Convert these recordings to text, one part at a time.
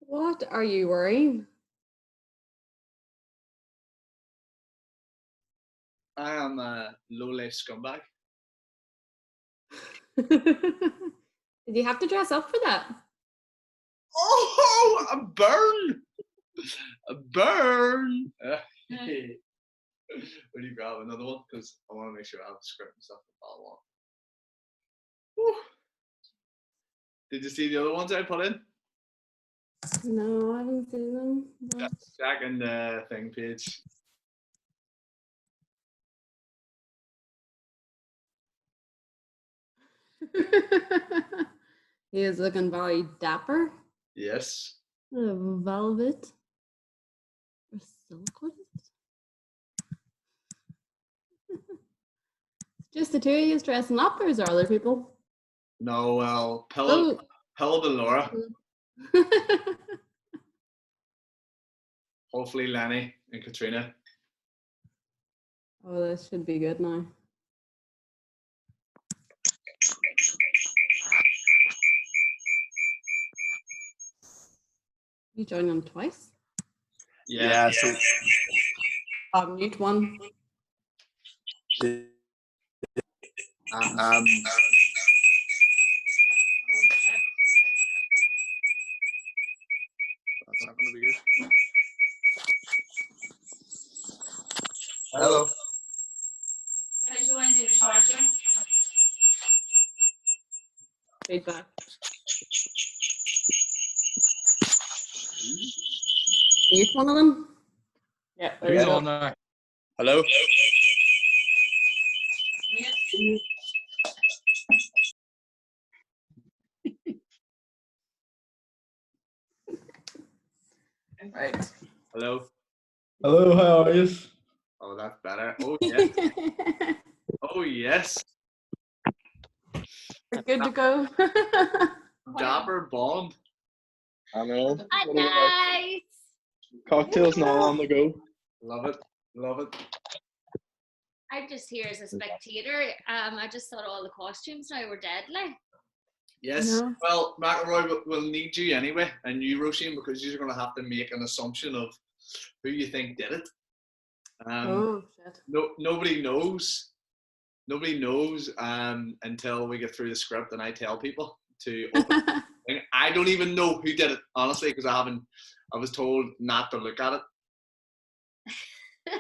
What are you wearing? I am a low-life scumbag. Did you have to dress up for that? Oh, a burn! A burn! Will you grab another one? Because I want to make sure I have a script and stuff to follow on. Whew. Did you see the other ones I put in? No, I haven't seen them. No. Check in the thing page. He is looking very dapper. Yes. Velvet. Or silk, what is it? It's just the two of you dressing up, or is there other people? No, well, Pillow and Laura. Hopefully Lenny and Katrina. Oh, this should be good now. You joined them twice? Yeah. Mute one. That's not going to be good. Hello. Feedback. Mute one of them? Yeah. Who's on there? Hello. Right. Hello. Hello, how are you? Oh, that's better. Oh, yes. Oh, yes. We're good to go. Dapper Bond. I know. Nice. Cocktails now on the go. Love it. Love it. I'm just here as a spectator. I just thought all the costumes now were deadly. Yes. No. Well, McElroy will need you anyway, and you, Roisin, because you're going to have to make an assumption of who you think did it. Oh, shit. Nobody knows. Nobody knows until we get through the script and I tell people to open it. I don't even know who did it, honestly, because I was told not to look at it.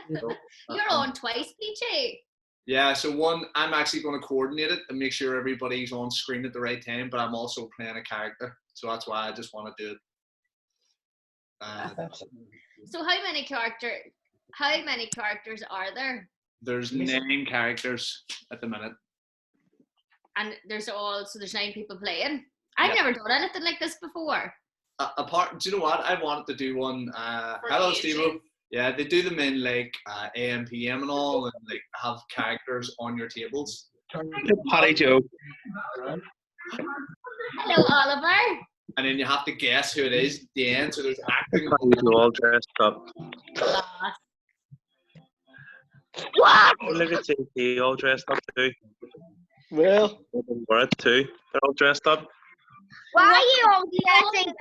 You're on twice, PJ. Yeah, so one, I'm actually going to coordinate it and make sure everybody's on screen at the right time, but I'm also playing a character, so that's why I just want to do it. So how many characters are there? There's 9 characters at the minute. And there's 9 people playing. I've never done anything like this before. Do you know what? I wanted to do one. Hello, Steve. Yeah, they do them in like AM, PM and all, and like have characters on your tables. Patty Joe. Hello, Oliver. And then you have to guess who it is at the end, so there's acting. All dressed up. What? Look at JT all dressed up too. Well, we're it too. They're all dressed up. Why are you all dressing?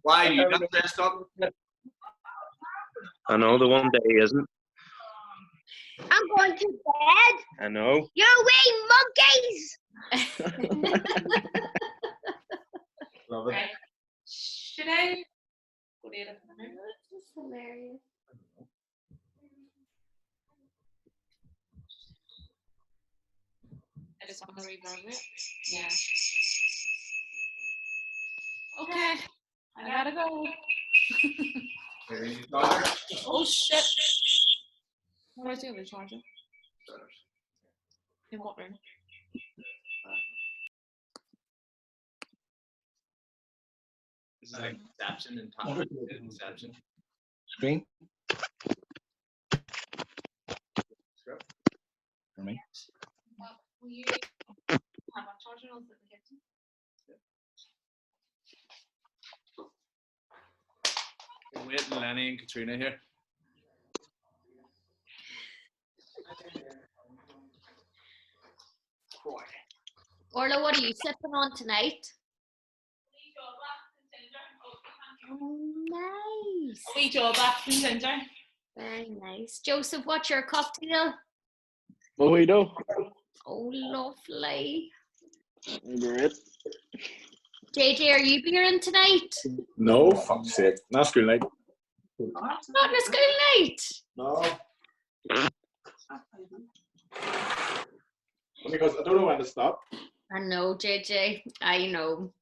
Why are you not dressed up? I know, the one day isn't. I'm going to bed. I know. You're wee monkeys. Love it. Right. Should I go to it? This is hilarious. I just want to reverb it. Yeah. Okay. I gotta go. Oh shit. Where's the other charger? In what room? This is like Inception and top Inception. Screen? Script. For me? Will you have a charger on the kitchen? We're waiting Lenny and Katrina here. Orla, what are you sipping on tonight? Oh, nice. A wee job back from Ginger. Very nice. Joseph, what's your cocktail? Mojito. Oh, lovely. Great. JJ, are you beering tonight? No, fuck's sake. Not school night. Not in a school night. No. Because I don't know when to stop. I know, JJ. I know.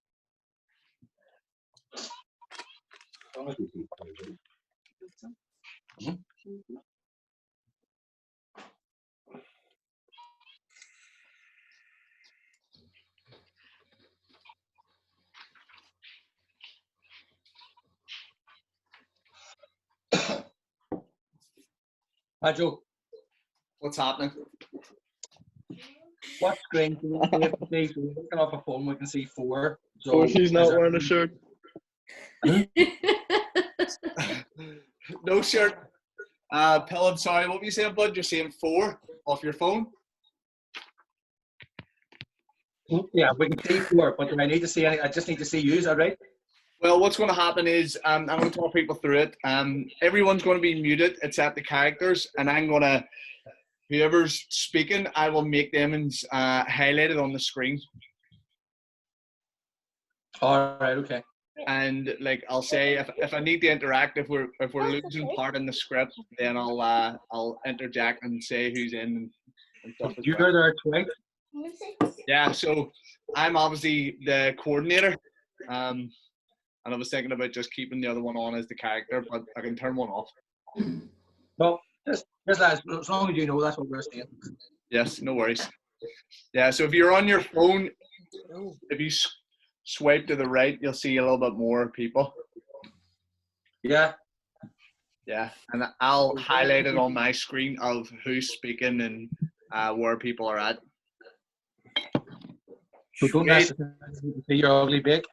Hi, Joe. What's happening? What screen can we see? So we're looking off a phone, we can see 4. So Oh, she's not wearing a shirt. No shirt. Pill, I'm sorry. What were you saying, bud? You're saying 4 off your phone? Yeah, we can see 4, but do I need to see any? I just need to see you, is that right? Well, what's going to happen is I'm going to talk people through it. Everyone's going to be muted except the characters, and I'm going to, whoever's speaking, I will make them highlighted on the screen. All right, okay. And like I'll say, if I need to interact, if we're losing part in the script, then I'll interject and say who's in and stuff. As You're well. there twice. Yeah, so I'm obviously the coordinator, and I was thinking about just keeping the other one on as the character, but I can turn one off. Well, just as long as you know that's what we're saying. Yes, no worries. Yeah, so if you're on your phone, if you swipe to the right, you'll see a little bit more people. Yeah. Yeah, and I'll highlight it on my screen of who's speaking and where people are at. So don't Right. necessarily see your ugly bake.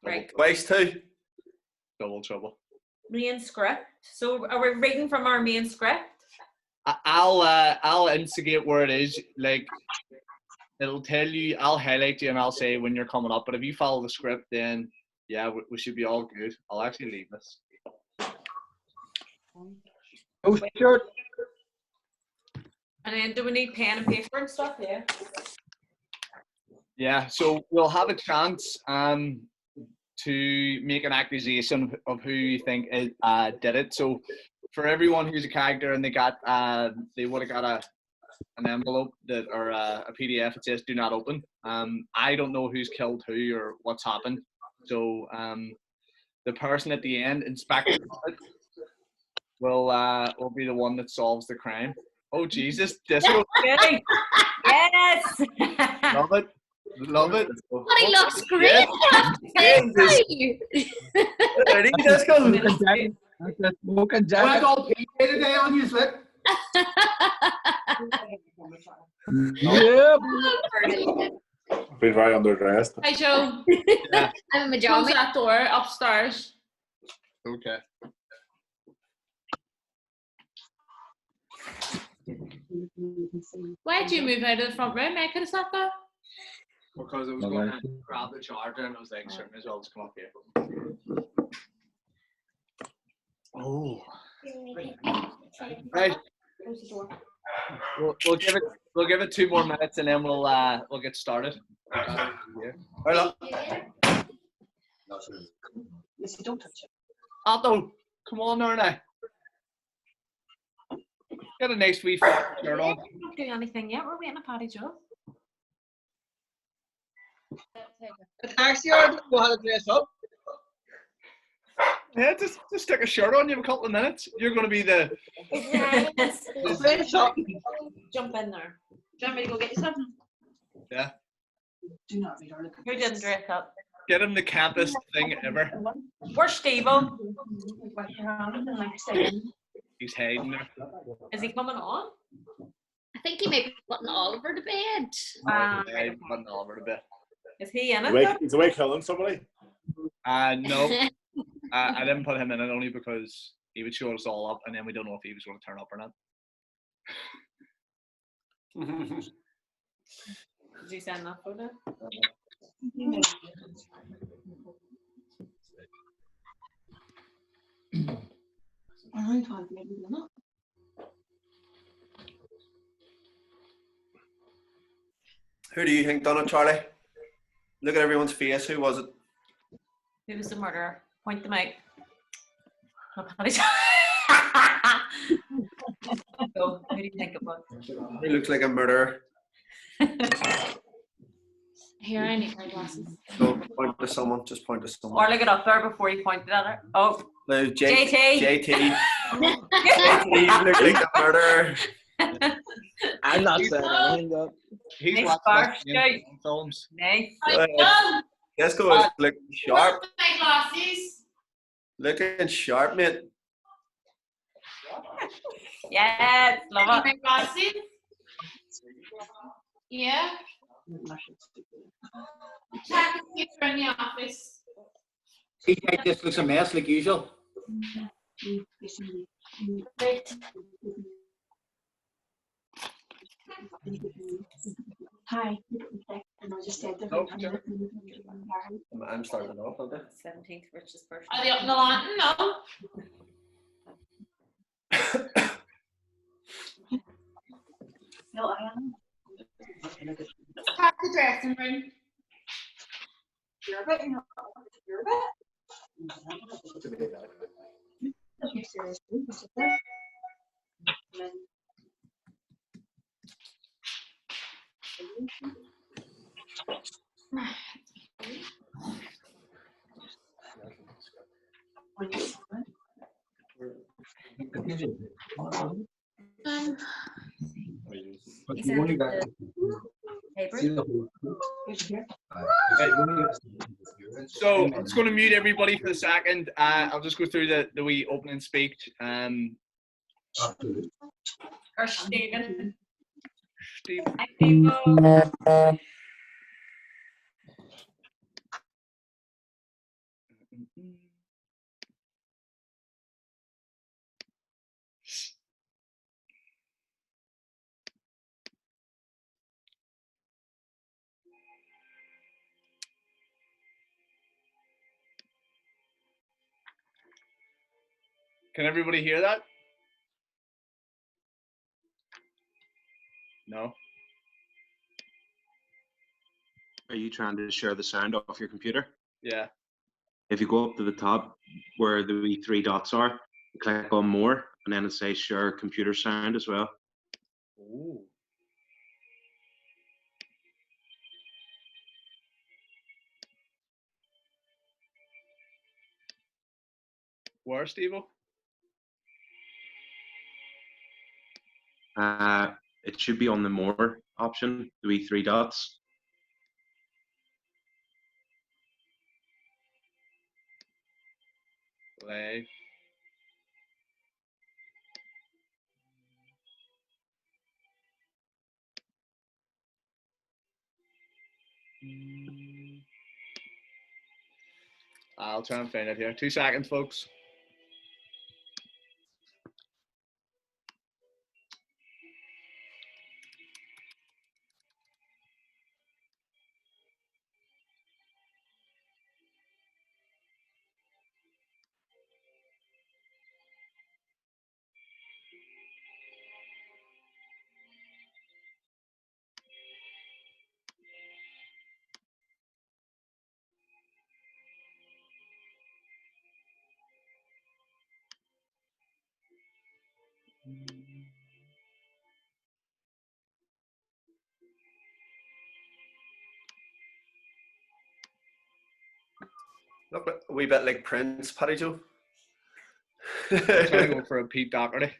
Right. Twice too. Double trouble. Main script. So are we reading from our main script? I'll instigate where it is. Like it'll tell you. I'll highlight you and I'll say when you're coming up. But if you follow the script, then yeah, we should be all good. I'll actually leave this. Oh, sure. And then do we need pen and paper and stuff? Yeah. Yeah, so we'll have a chance to make an accusation of who you think did it. So for everyone who's a character and they would have got an envelope that or a PDF that says "Do not open." I don't know who's killed who or what's happened. So the person at the end, Inspector, will be the one that solves the crime. Oh Jesus, Disco! Okay. Yes. Love it. Love it. But he looks great. Ready, Disco? Smoking I jacket. went all PK today on you, slip. Yeah. Been very underdressed. Hi, Joe. I'm a Close jammy. that door upstairs. Okay. Why did you move out of the front room? I could have sat there. Because it was going to grab the charger and I was like, sure, may as well just come up here. Oh. Right. We'll give it 2 more minutes and then we'll get started. Right up. Otto, come on there now. Get a nice wee shirt on. We don't do anything yet. We're waiting on Patty Joe. Taxi yard, know how to dress up. Yeah, just stick a shirt on. You have a couple of minutes. You're going to be the. Jump in there. Do you want me to go get you something? Yeah. Who didn't dress up? Get him the campus thing ever. Where's Steve-O? He's hiding there. Is he coming on? I think he may be putting Oliver to bed. Yeah, he's putting Oliver a bit. Is he in it? He's away killing somebody. No. I didn't put him in it only because he would show us all up and then we don't know if he was going to turn up or not. Did you send that photo? Who do you think done it, Charlie? Look at everyone's face. Who was it? Who was the murderer? Point them out. So, who do you think it was? Who looks like a murderer? Here, I need my glasses. No, point to someone. Just point to someone. Or look it up there before you pointed at it. Oh, No, JT. JT. JT looks like a murderer. I'm not saying anything, but He's Nice watched bar, Mexican films. nice. Jessica is looking sharp. My glasses. Looking sharp, mate. Yes, love it. Glasses? Yeah. Check if you're in the office. CJ just looks a mess like usual. Hi. I'm starting off, aren't I? 17th richest person. Are they up in the Lantern? No. No, I am. Pack the dressing room. He said the paper. So I'm just going to mute everybody for a second. I'll just go through the wee opening speech. Or Stephen. Steve. Hi, people. Can everybody hear that? No. Are you trying to share the sound off your computer? Yeah. If you go up to the top where the wee three dots are, you click on more, and then it says share computer sound as well. Ooh. Where, Steve-O? It should be on the more option, the wee three dots. Live. I'll try and find it here. 2 seconds, folks. Look a wee bit like Prince, Paddy Joe. I'm trying to go for a Pete Doherty.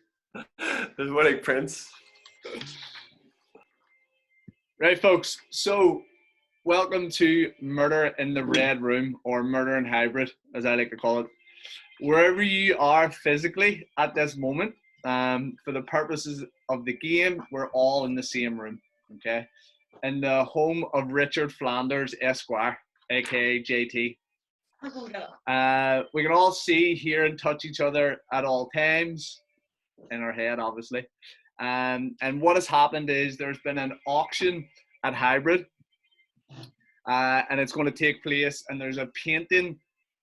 There's more like Prince. Right, folks. So, welcome to Murder in the Red Room, or Murder in Hybrid, as I like to call it. Wherever you are physically at this moment, for the purposes of the game, we're all in the same room, okay? In the home of Richard Flanders, Esquire, aka JT. We can all see, hear, and touch each other at all times, in our head, obviously. And what has happened is there's been an auction at Hybrid, and it's going to take place. And there's a painting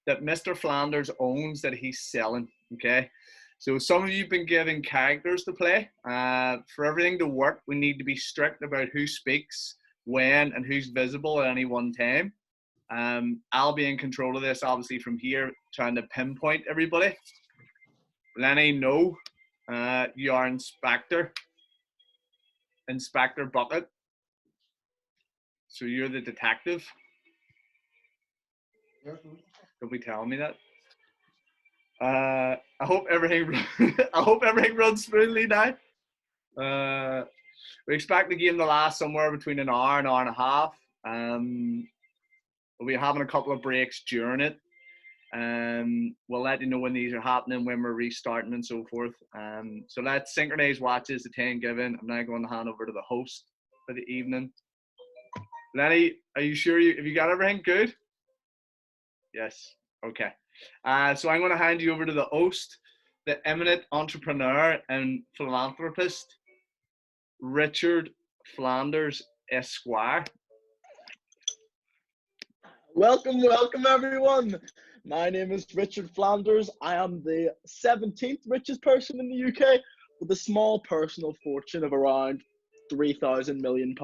that Mr. Flanders owns that he's selling. Okay, so some of you've been given characters to play. For everything to work, we need to be strict about who speaks, when, and who's visible at any one time. I'll be in control of this, obviously, from here, trying to pinpoint everybody. Lenny, no. You are Inspector Bucket. So you're the detective. Don't be telling me that. I hope everything runs smoothly now. We expect the game to last somewhere between an hour and a half. We'll be having a couple of breaks during it. We'll let you know when these are happening, when we're restarting and so forth. So let's synchronize watches, the time given. I'm now going to hand over to the host for the evening. Lenny, are you sure have you got everything good? Yes. Okay. So I'm going to hand you over to the host, the eminent entrepreneur and philanthropist, Richard Flanders Esquire. Welcome everyone. My name is Richard Flanders. I am the 17th richest person in the UK with a small personal fortune of around £3,000 million.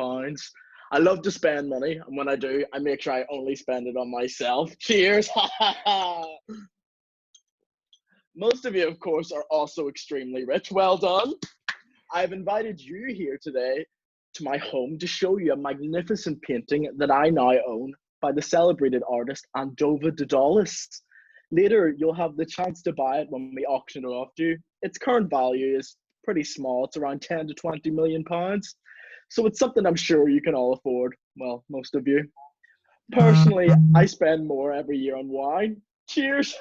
I love to spend money, and when I do, I make sure I only spend it on myself. Cheers! Most of you, of course, are also extremely rich. Well done. I've invited you here today to my home to show you a magnificent painting that I now own by the celebrated artist Andova Daedalus. Later, you'll have the chance to buy it when we auction it off to you. Its current value is pretty small. It's around 10 to 20 million pounds. So it's something I'm sure you can all afford. Well, most of you. Personally, I spend more every year on wine. Cheers!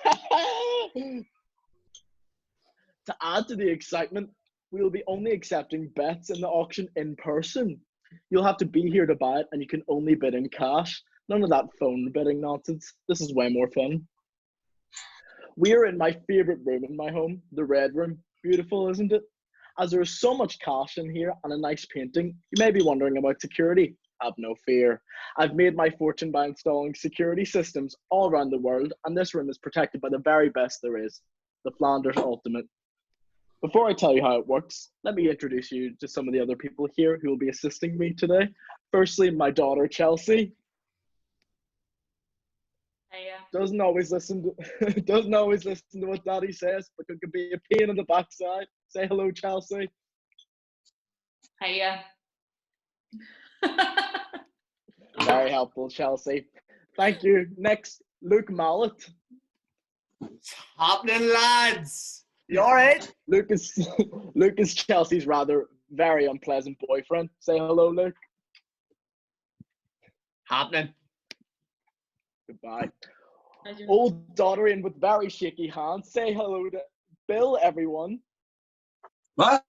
To add to the excitement, we will be only accepting bets in the auction in person. You'll have to be here to buy it, and you can only bid in cash. None of that phone bidding nonsense. This is way more fun. We are in my favorite room in my home, the Red Room. Beautiful, isn't it? As there is so much cash in here and a nice painting, you may be wondering about security. Have no fear. I've made my fortune by installing security systems all around the world, and this room is protected by the very best there is, the Flanders Ultimate. Before I tell you how it works, let me introduce you to some of the other people here who will be assisting me today. Firstly, my daughter, Chelsea. Doesn't always listen to what Daddy says, but it could be a pain in the backside. Say hello, Chelsea. Hiya. Very helpful, Chelsea. Thank you. Next, Luke Mallet. What's happening, lads? You all right? Luke is Chelsea's rather very unpleasant boyfriend. Say hello, Luke. Happening. Goodbye. Old daughter in with very shaky hands. Say hello to Bill, everyone. What?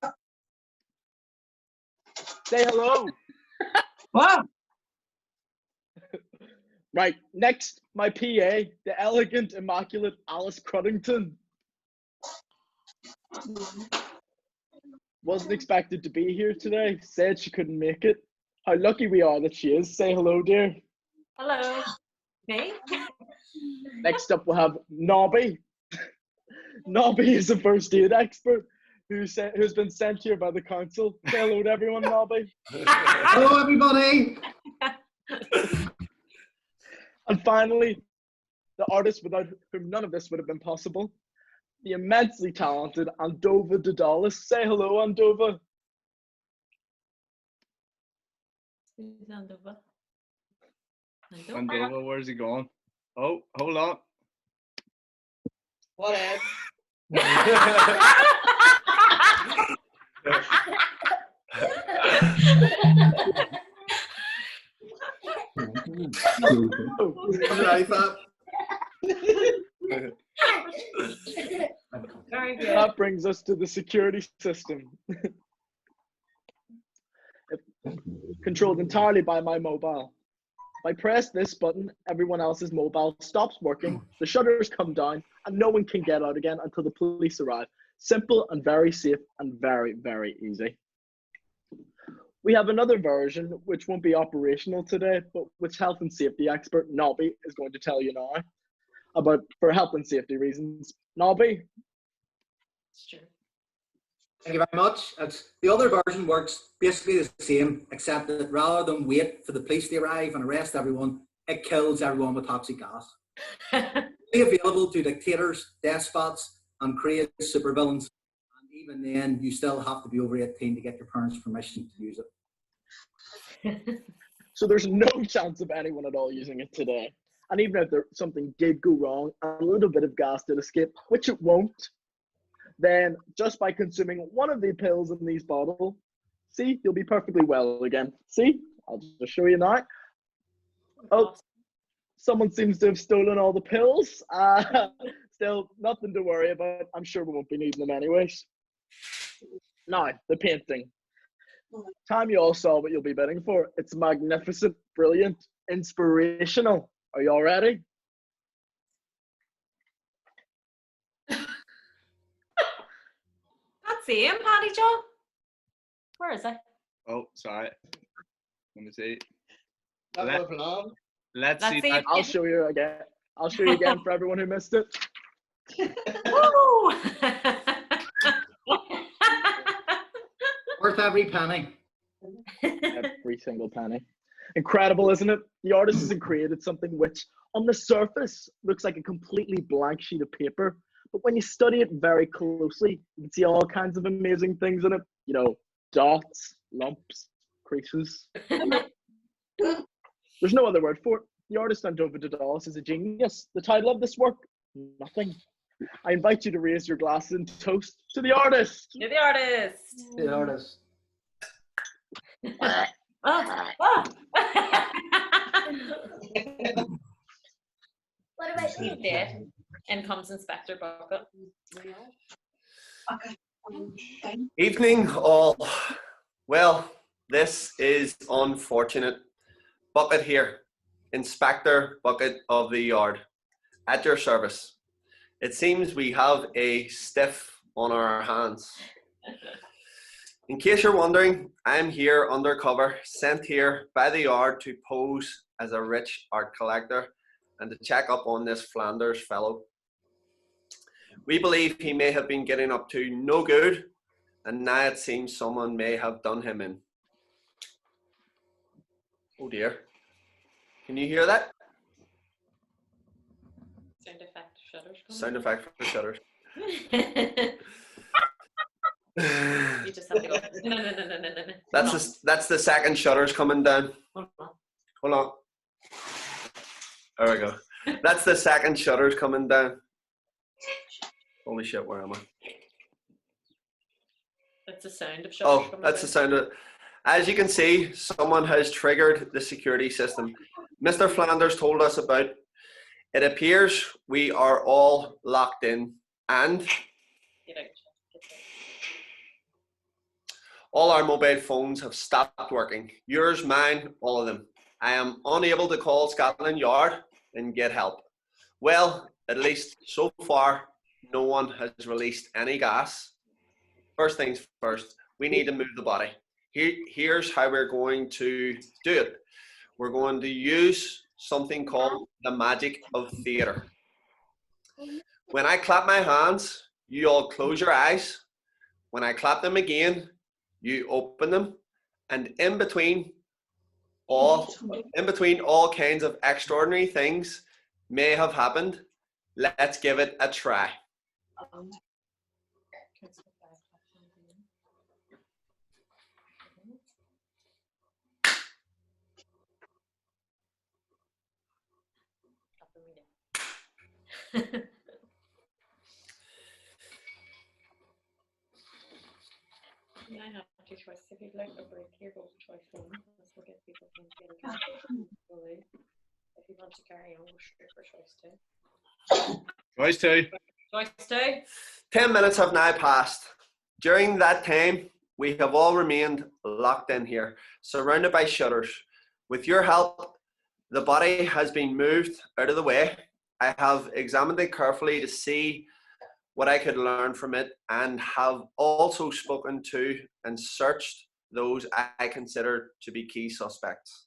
Say hello. What? Right, next, my PA, the elegant, immaculate Alice Cruddington. Wasn't expected to be here today. Said she couldn't make it. How lucky we are that she is. Say hello, dear. Hello. Me? Next up, we'll have Nobby. Nobby is a first aid expert who's been sent here by the council. Say hello to everyone, Nobby. Hello, everybody. And finally, the artist without whom none of this would have been possible, the immensely talented Andova Daedalus. Say hello, Andova. Who's Andova? Andova, where's he going? Oh, hold on. What, Ed? Very good. That brings us to the security system. Controlled entirely by my mobile. If I press this button, everyone else's mobile stops working, the shutters come down, and no one can get out again until the police arrive. Simple and very safe and very, very easy. We have another version which won't be operational today, but which health and safety expert Nobby is going to tell you now about for health and safety reasons. Nobby? Sure. Thank you very much. The other version works basically the same, except that rather than wait for the police to arrive and arrest everyone, it kills everyone with toxic gas. Be available to dictators, despots, and crazy supervillains. And even then, you still have to be over 18 to get your parents' permission to use it. So there's no chance of anyone at all using it today. And even if something did go wrong, a little bit of gas did escape, which it won't, then just by consuming one of the pills in these bottles, see, you'll be perfectly well again. See, I'll just show you now. Oh, someone seems to have stolen all the pills. Still, nothing to worry about. I'm sure we won't be needing them anyways. Now, the painting. Time you all saw what you'll be bidding for. It's magnificent, brilliant, inspirational. Are you all ready? Can't see him, Paddy John. Where is he? Oh, sorry. Let me see. That's Let- moving on. Let's Let's see. see. that. I'll show you again. I'll show you again for everyone who missed it. Woo! Worth every penny. Every single penny. Incredible, isn't it? The artist has created something which, on the surface, looks like a completely blank sheet of paper. But when you study it very closely, you can see all kinds of amazing things in it. You know, dots, lumps, creases. There's no other word for it. The artist Andova Daedalus is a genius. The title of this work, nothing. I invite you to raise your glasses and toast to the artist. You're the artist. The artist. Oh, oh. What about He's you? dead. In comes Inspector Bucket. Evening, all. Well, this is unfortunate. Bucket here, Inspector Bucket of the Yard, at your service. It seems we have a stiff on our hands. In case you're wondering, I'm here undercover, sent here by the Yard to pose as a rich art collector and to check up on this Flanders fellow. We believe he may have been getting up to no good, and now it seems someone may have done him in. Oh dear. Can you hear that? Sound effect shutters. Sound effect for shutters. You just have to go. No. That's the second shutters coming down. Hold on. Hold on. There we go. That's the second shutters coming down. Holy shit, where am I? That's the sound of shutters. Oh, that's the sound of it. As you can see, someone has triggered the security system. Mr. Flanders told us about. It appears we are all locked in and Get out. all our mobile phones have stopped working. Yours, mine, all of them. I am unable to call Scotland Yard and get help. Well, at least so far, no one has released any gas. First things first, we need to move the body. Here's how we're going to do it. We're going to use something called the magic of theatre. When I clap my hands, you all close your eyes. When I clap them again, you open them. And in between all kinds of extraordinary things may have happened, let's give it a try. I have two choices. If you'd like a break here, go to choice one. Let's look at people from the other. If you want to carry on, go straight for choice two. Choice two. Choice two. 10 minutes have now passed. During that time, we have all remained locked in here, surrounded by shutters. With your help, the body has been moved out of the way. I have examined it carefully to see what I could learn from it, and have also spoken to and searched those I consider to be key suspects.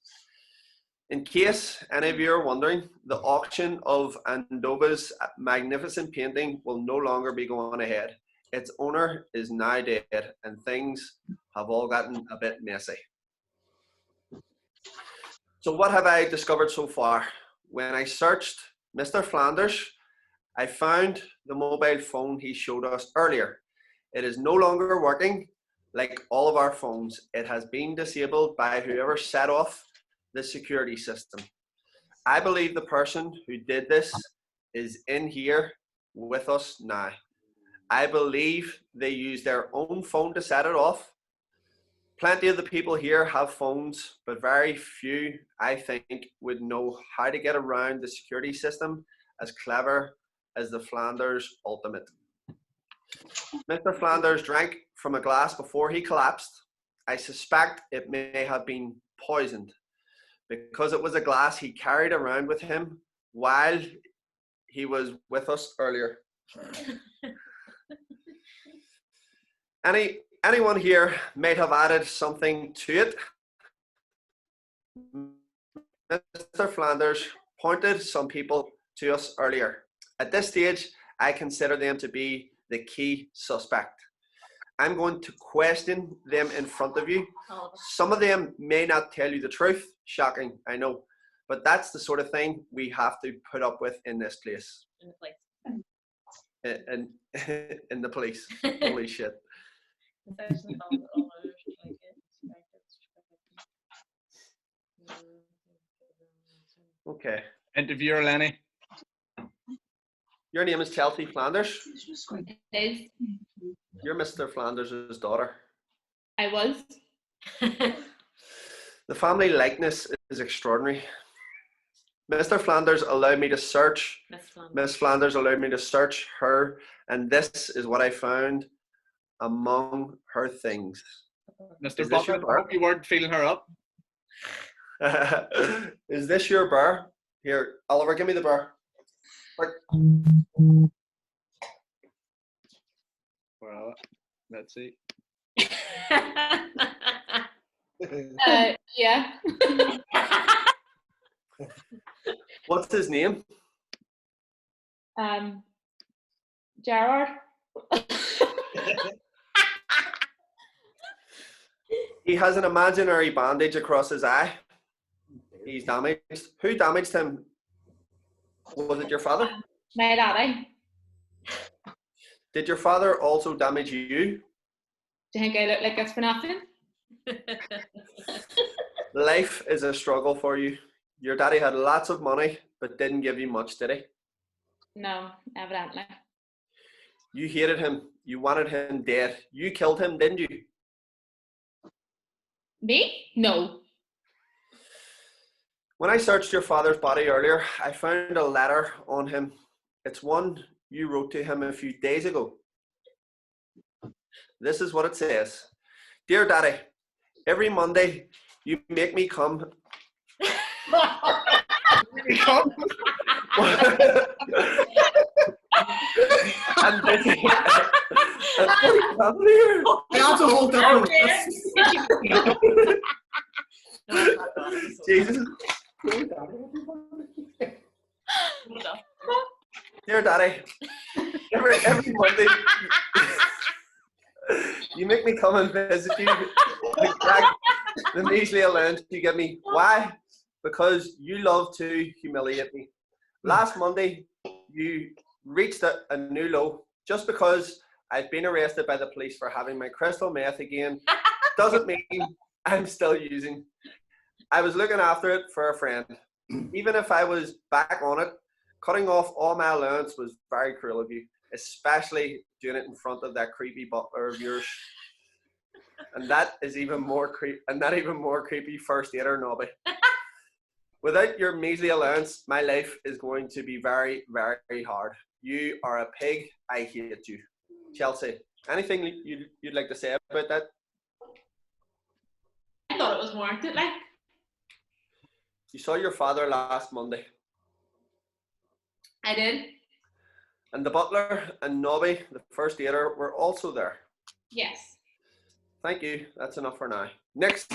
In case any of you are wondering, the auction of Andoba's magnificent painting will no longer be going ahead. Its owner is now dead, and things have all gotten a bit messy. So what have I discovered so far? When I searched Mr. Flanders, I found the mobile phone he showed us earlier. It is no longer working like all of our phones. It has been disabled by whoever set off the security system. I believe the person who did this is in here with us now. I believe they used their own phone to set it off. Plenty of the people here have phones, but very few, I think, would know how to get around the security system as clever as the Flanders Ultimate. Mr. Flanders drank from a glass before he collapsed. I suspect it may have been poisoned, because it was a glass he carried around with him while he was with us earlier. Anyone here might have added something to it. Mr. Flanders pointed some people to us earlier. At this stage, I consider them to be the key suspect. I'm going to question them in front of you. Some of them may not tell you the truth. Shocking, I know. But that's the sort of thing we have to put up with in this place. In the police. Holy shit. Okay. Interviewer Lenny. Your name is Chelsea Flanders. It is. You're Mr. Flanders' daughter. I was. The family likeness is extraordinary. Mr. Flanders allowed me to search. Miss Flanders allowed me to search her, and this is what I found among her things. Mr. Buffett, I hope you weren't feeling her up. Is this your bar? Here, Oliver, give me the bar. Well, let's see. Yeah. What's his name? Gerard. He has an imaginary bandage across his eye. He's damaged. Who damaged him? Was it your father? My daddy. Did your father also damage you? Do you think I look like this for nothing? Life is a struggle for you. Your daddy had lots of money, but didn't give you much, did he? No, evidently. You hated him. You wanted him dead. You killed him, didn't you? Me? No. When I searched your father's body earlier, I found a letter on him. It's one you wrote to him a few days ago. This is what it says. Dear Daddy, every Monday you make me come. I'm busy. That's a whole different. Jesus. Dear Daddy, every Monday you make me come and visit you. The measly allowance you give me. Why? Because you love to humiliate me. Last Monday, you reached a new low just because I've been arrested by the police for having my crystal meth again. Doesn't mean I'm still using. I was looking after it for a friend. Even if I was back on it, cutting off all my allowance was very cruel of you, especially doing it in front of that creepy butler of yours. And that is even more creepy first aider Nobby. Without your measly allowance, my life is going to be very, very hard. You are a pig. I hate you. Chelsea, anything you'd like to say about that? I thought it was warranted, like. You saw your father last Monday. I did. And the butler and Nobby, the first aider, were also there. Yes. Thank you. That's enough for now. Next,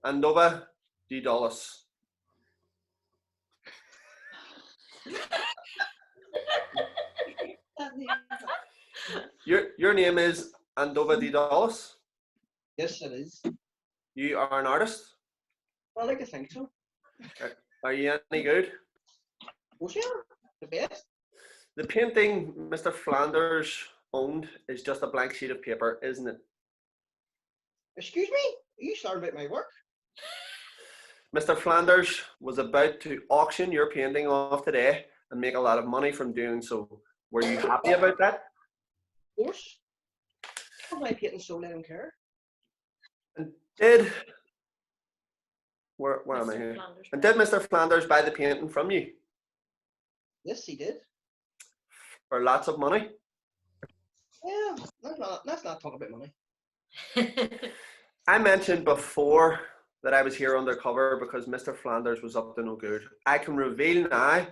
Andova Di Dallas. Your name is Andova Di Dallas? Yes, it is. You are an artist? I like to think so. Are you any good? Oh, sure. The best. The painting Mr. Flanders owned is just a blank sheet of paper, isn't it? Excuse me? Are you sorry about my work? Mr. Flanders was about to auction your painting off today and make a lot of money from doing so. Were you happy about that? Of course. How am I painting so let him care? And did where am I here? And did Mr. Flanders buy the painting from you? Yes, he did. For lots of money? Yeah, let's not talk about money. I mentioned before that I was here undercover because Mr. Flanders was up to no good. I can reveal now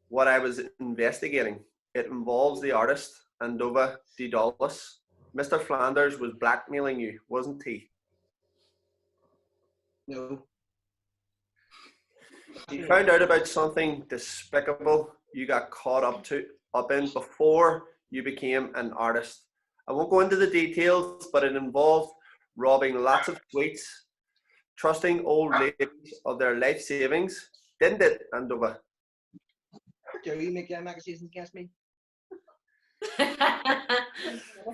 what I was investigating. It involves the artist, Andova Di Dallas. Mr. Flanders was blackmailing you, wasn't he? No. He found out about something despicable you got caught up in before you became an artist. I won't go into the details, but it involved robbing lots of sweets, trusting old ladies of their life savings, didn't it, Andova? How dare you make accusations against me?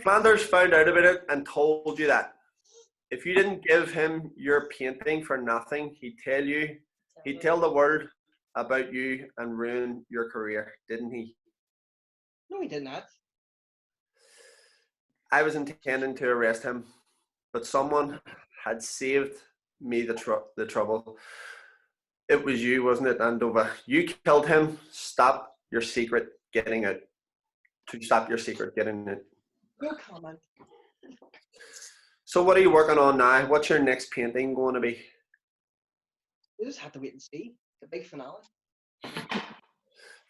Flanders found out about it and told you that. If you didn't give him your painting for nothing, he'd tell the world about you and ruin your career, didn't he? No, he did not. I was intending to arrest him, but someone had saved me the trouble. It was you, wasn't it, Andova? You killed him. Stop your secret getting out. To stop your secret getting out. No comment. So what are you working on now? What's your next painting going to be? We just have to wait and see. The big finale.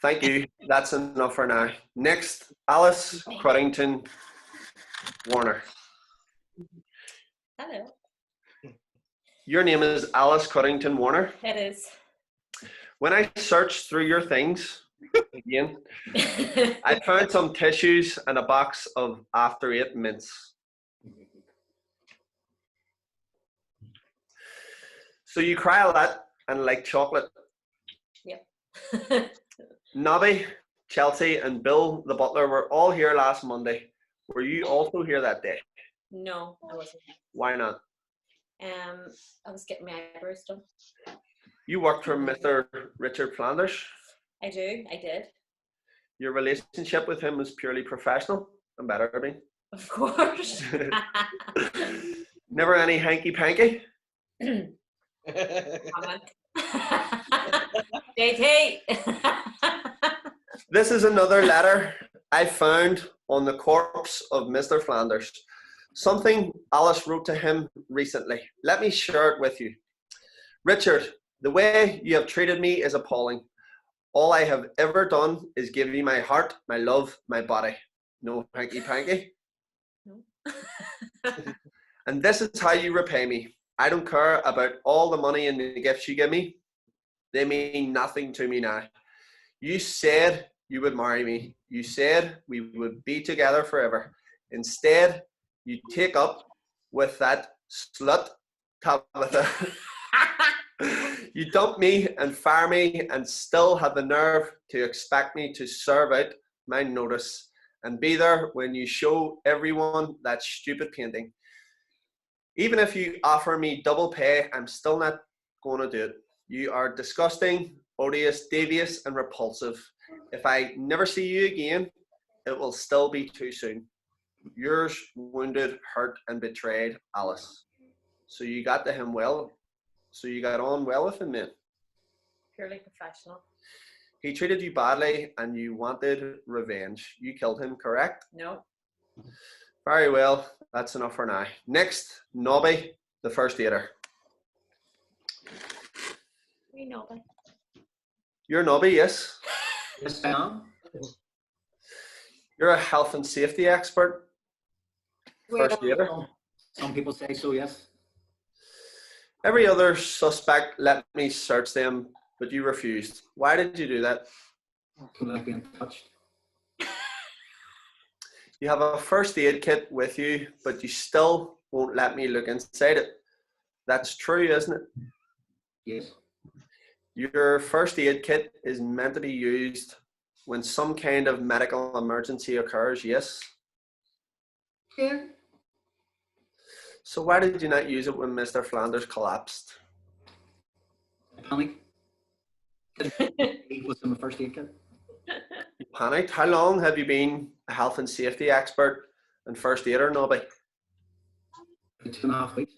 Thank you. That's enough for now. Next, Alice Cruddington Warner. Hello. Your name is Alice Cruddington Warner. It is. When I searched through your things, again, I found some tissues and a box of After Eight mints. So you cry a lot and like chocolate. Yep. Nobby, Chelsea, and Bill the butler were all here last Monday. Were you also here that day? No, I wasn't. Why not? I was getting my eyebrows done. You worked for Mr. Richard Flanders. I did. Your relationship with him was purely professional and better be. Of course. Never any hanky-panky? JT. This is another letter I found on the corpse of Mr. Flanders. Something Alice wrote to him recently. Let me share it with you. Richard, the way you have treated me is appalling. All I have ever done is give you my heart, my love, my body. No hanky-panky? No. And this is how you repay me. I don't care about all the money and the gifts you give me. They mean nothing to me now. You said you would marry me. You said we would be together forever. Instead, you take up with that slut, Tabitha. You dump me and fire me and still have the nerve to expect me to serve out my notice and be there when you show everyone that stupid painting. Even if you offer me double pay, I'm still not going to do it. You are disgusting, odious, devious, and repulsive. If I never see you again, it will still be too soon. Yours, wounded, hurt, and betrayed, Alice. So you got to him well. So you got on well with him, man. Purely professional. He treated you badly, and you wanted revenge. You killed him, correct? No. Very well. That's enough for now. Next, Nobby, the first aider. We know that. You're Nobby, yes? Yes, I am. You're a health and safety expert. Where First aider. Some people say so, yes. Every other suspect let me search them, but you refused. Why did you do that? Don't like being touched. You have a first aid kit with you, but you still won't let me look inside it. That's true, isn't it? Yes. Your first aid kit is meant to be used when some kind of medical emergency occurs, yes? Yeah. So why did you not use it when Mr. Flanders collapsed? Panic. It was in my first aid kit. You panicked? How long have you been a health and safety expert and first aider, Nobby? 2.5 weeks.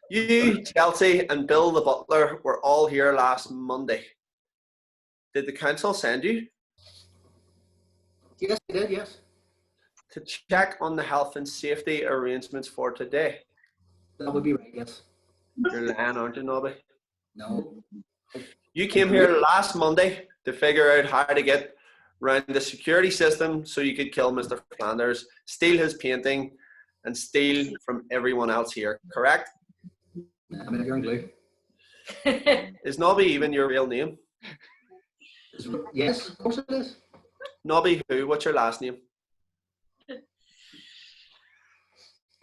You, Chelsea, and Bill the butler were all here last Monday. Did the council send you? Yes, they did, yes. To check on the health and safety arrangements for today? That would be right, yes. You're lying, aren't you, Nobby? No. You came here last Monday to figure out how to get around the security system so you could kill Mr. Flanders, steal his painting, and steal from everyone else here, correct? I'm in your glue. Is Nobby even your real name? Yes, of course it is. Nobby who? What's your last name?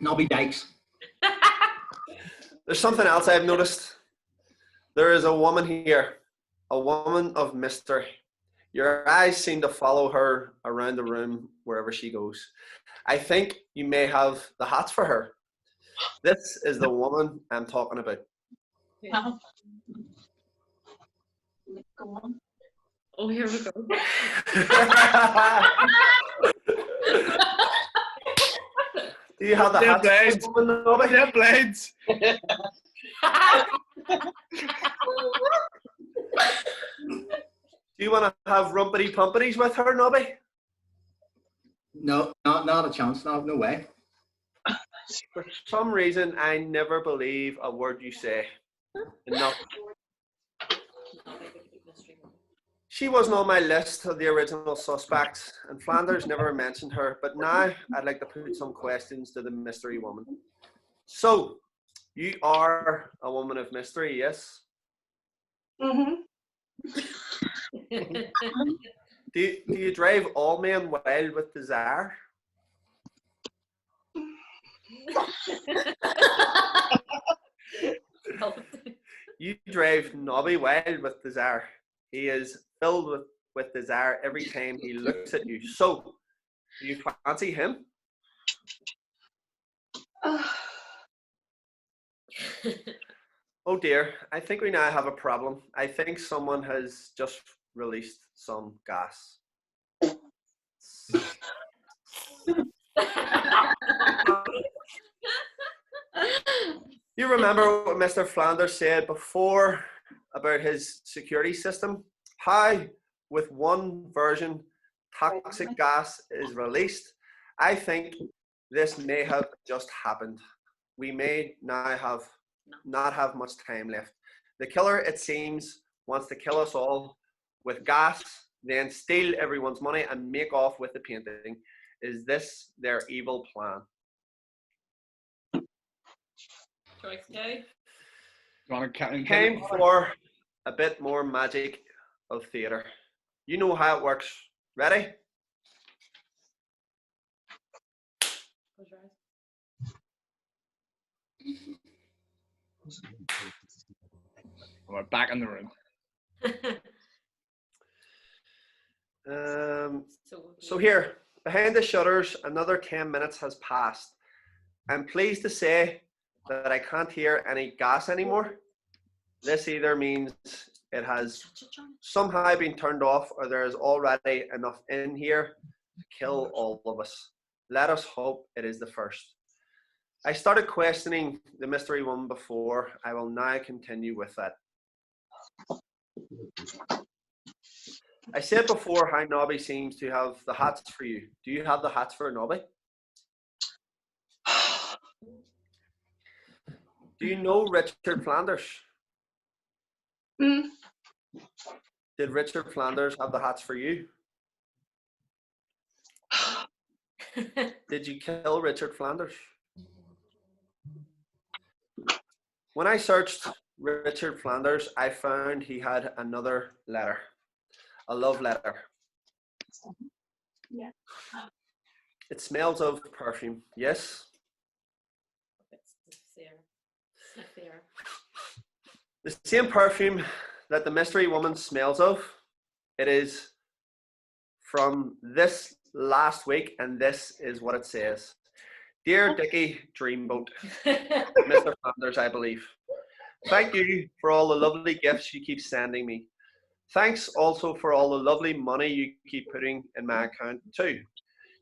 Nobby Dykes. There's something else I've noticed. There is a woman here, a woman of mystery. Your eyes seem to follow her around the room wherever she goes. I think you may have the hats for her. This is the woman I'm talking about. Go on. Oh, here we go. Do you have the hats for this woman, Nobby? Yeah, blades. Do you want to have rumpity pumpities with her, Nobby? No, not a chance. No way. For some reason, I never believe a word you say. Enough. She wasn't on my list of the original suspects, and Flanders never mentioned her, but now I'd like to put some questions to the mystery woman. So, you are a woman of mystery, yes? Mm-hmm. Do you drive all men wild with desire? You drive Nobby wild with desire. He is filled with desire every time he looks at you. So, do you fancy him? Oh dear, I think we now have a problem. I think someone has just released some gas. You remember what Mr. Flanders said before about his security system? How, with one version, toxic gas is released? I think this may have just happened. We may now not have much time left. The killer, it seems, wants to kill us all with gas, then steal everyone's money and make off with the painting. Is this their evil plan? Choice two. Time for a bit more magic of theatre. You know how it works. Ready? We're back in the room. So here, behind the shutters, another 10 minutes has passed. I'm pleased to say that I can't hear any gas anymore. This either means it has somehow been turned off or there is already enough in here to kill all of us. Let us hope it is the first. I started questioning the mystery woman before. I will now continue with that. I said before how Nobby seems to have the hats for you. Do you have the hats for Nobby? Do you know Richard Flanders? Mm. Did Richard Flanders have the hats for you? Did you kill Richard Flanders? When I searched Richard Flanders, I found he had another letter, a love letter. Yeah. It smells of perfume, yes? The same perfume that the mystery woman smells of. It is from this last week, and this is what it says. Dear Dickie Dreamboat, Mr. Flanders, I believe. Thank you for all the lovely gifts you keep sending me. Thanks also for all the lovely money you keep putting in my account too.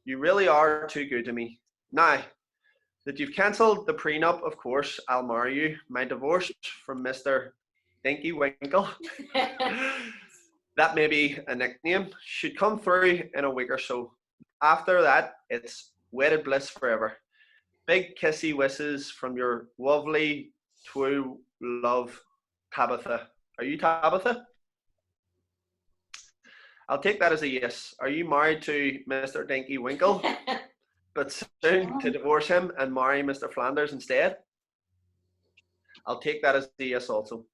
You really are too good to me. Now that you've cancelled the prenup, of course, I'll marry you. My divorce from Mr. Dinky Winkle, that may be a nickname, should come through in a week or so. After that, it's wedded bliss forever. Big kissy wishes from your lovely true love, Tabitha. Are you Tabitha? I'll take that as a yes. Are you married to Mr. Dinky Winkle, but soon to divorce him and marry Mr. Flanders instead? I'll take that as a yes also.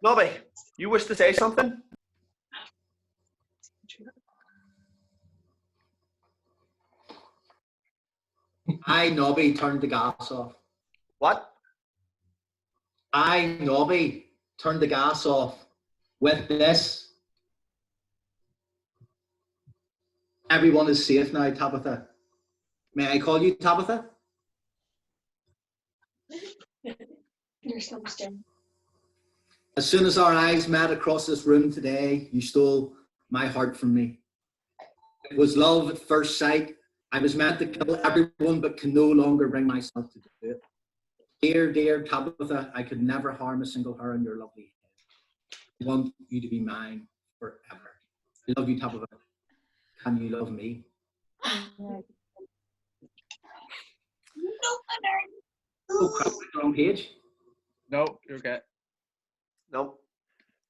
Nobby, you wish to say something? I, Nobby, turned the gas off. What? I, Nobby, turned the gas off with this. Everyone is safe now, Tabitha. May I call you Tabitha? You're so stem. As soon as our eyes met across this room today, you stole my heart from me. It was love at first sight. I was meant to kill everyone, but can no longer bring myself to do it. Dear, dear Tabitha, I could never harm a single hair on your lovely head. I want you to be mine forever. I love you, Tabitha. Can you love me? Oh crap, we're on page. No, you're okay. No.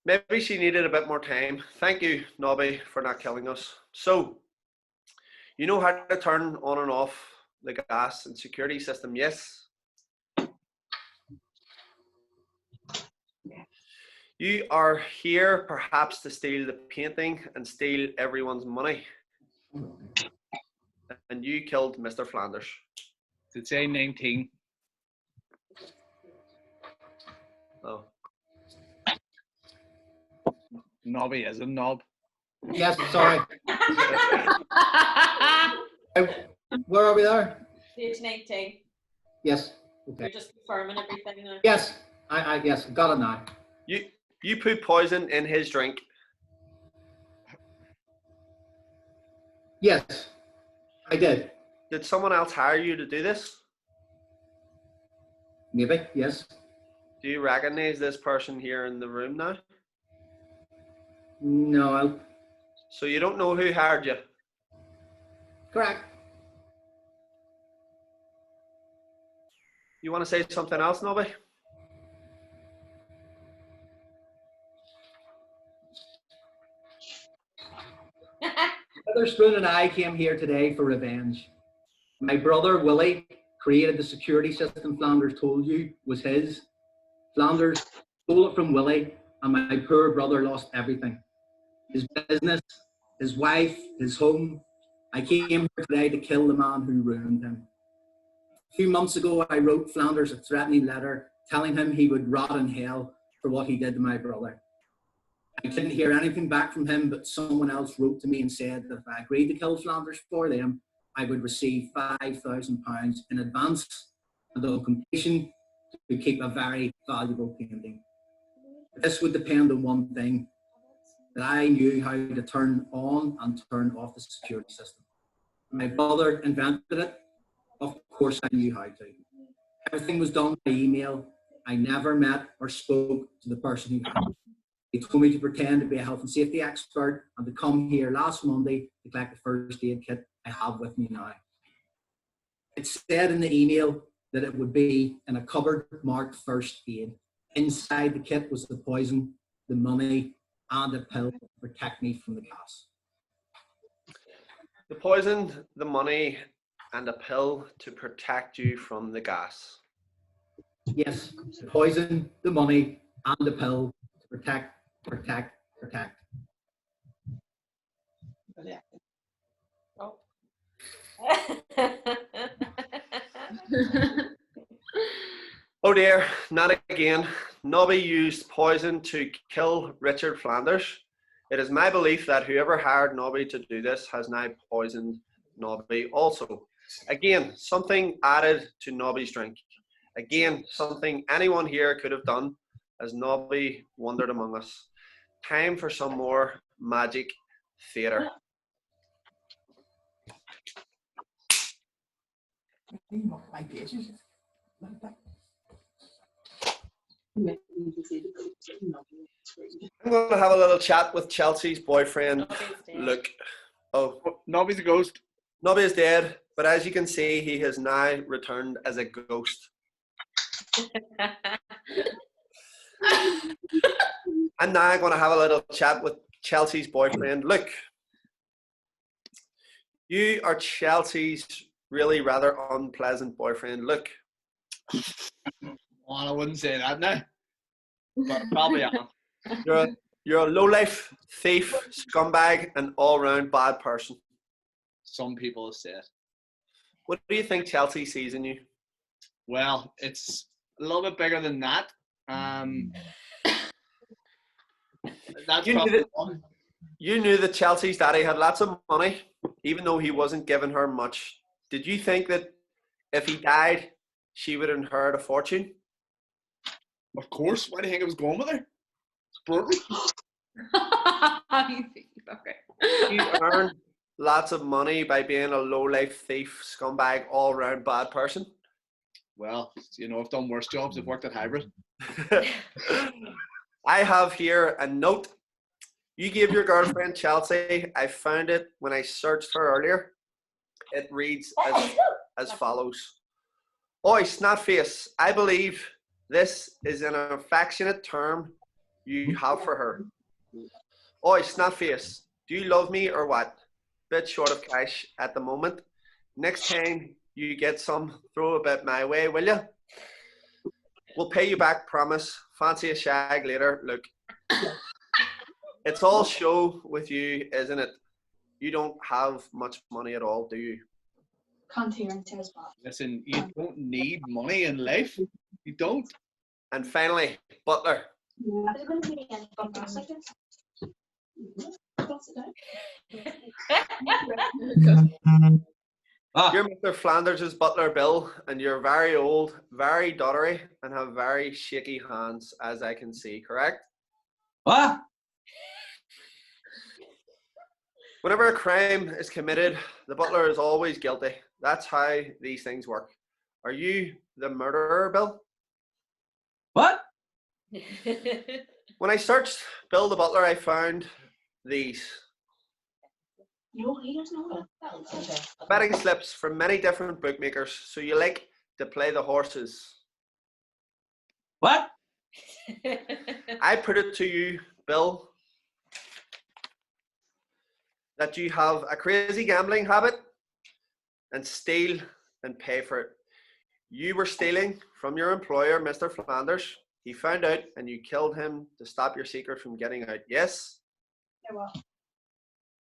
Maybe she needed a bit more time. Thank you, Nobby, for not killing us. So, you know how to turn on and off the gas and security system, yes? You are here perhaps to steal the painting and steal everyone's money. And you killed Mr. Flanders. Did it say 19? Oh. Nobby is a knob. Yes, sorry. Where are we there? Page 19. Yes. Okay. You're just confirming everything now. Yes, I yes, got it now. You put poison in his drink. Yes, I did. Did someone else hire you to do this? Maybe, yes. Do you recognize this person here in the room now? No. So you don't know who hired you? Correct. You want to say something else, Nobby? Witherspoon and I came here today for revenge. My brother, Willie, created the security system Flanders told you was his. Flanders stole it from Willie, and my poor brother lost everything. His business, his wife, his home. I came here today to kill the man who ruined him. A few months ago, I wrote Flanders a threatening letter telling him he would rot in hell for what he did to my brother. I didn't hear anything back from him, but someone else wrote to me and said that if I agreed to kill Flanders for them, I would receive £5,000 in advance and on completion to keep a very valuable painting. This would depend on one thing, that I knew how to turn on and turn off the security system. My brother invented it. Of course I knew how to. Everything was done by email. I never met or spoke to the person who had it. He told me to pretend to be a health and safety expert and to come here last Monday to collect the first aid kit I have with me now. It said in the email that it would be in a cupboard marked first aid. Inside the kit was the poison, the money, and a pill to protect me from the gas. The poison, the money, and a pill to protect you from the gas. Yes, the poison, the money, and the pill to protect. Oh. Oh dear, not again. Nobby used poison to kill Richard Flanders. It is my belief that whoever hired Nobby to do this has now poisoned Nobby also. Again, something added to Nobby's drink. Again, something anyone here could have done as Nobby wandered among us. Time for some more magic theatre. I'm going to have a little chat with Chelsea's boyfriend, Luke. Oh, Nobby's a ghost. Nobby is dead, but as you can see, he has now returned as a ghost. I'm now going to have a little chat with Chelsea's boyfriend, Luke. You are Chelsea's really rather unpleasant boyfriend, Luke. Well, I wouldn't say that now, but I probably am. You're a low-life thief, scumbag, and all-round bad person. Some people have said. What do you think Chelsea sees in you? Well, it's a little bit bigger than that. That's You knew that Chelsea's daddy had lots of money, even though he wasn't giving her much. Did you think that if he died, she would inherit a fortune? Of course. Why do you think I was going with her? It's brutal. You earn lots of money by being a low-life thief, scumbag, all-round bad person. Well, you know, I've done worse jobs. I've worked at Hybrid. I have here a note. You gave your girlfriend Chelsea. I found it when I searched her earlier. It reads as follows. Oi, Snotface, I believe this is an affectionate term you have for her. Oi, Snotface, do you love me or what? Bit short of cash at the moment. Next time you get some, throw a bit my way, will you? We'll pay you back, promise. Fancy a shag later. Look, it's all show with you, isn't it? You don't have much money at all, do you? Listen, you don't need money in life. You don't. And finally, Butler. You're Mr. Flanders' butler, Bill, and you're very old, very dottery, and have very shaky hands, as I can see, correct? What? Whenever a crime is committed, the butler is always guilty. That's how these things work. Are you the murderer, Bill? What? When I searched Bill the butler, I found these. No, he doesn't know that. Betting slips from many different bookmakers, so you like to play the horses. What? I put it to you, Bill, that you have a crazy gambling habit and steal and pay for it. You were stealing from your employer, Mr. Flanders. He found out and you killed him to stop your secret from getting out. Yes?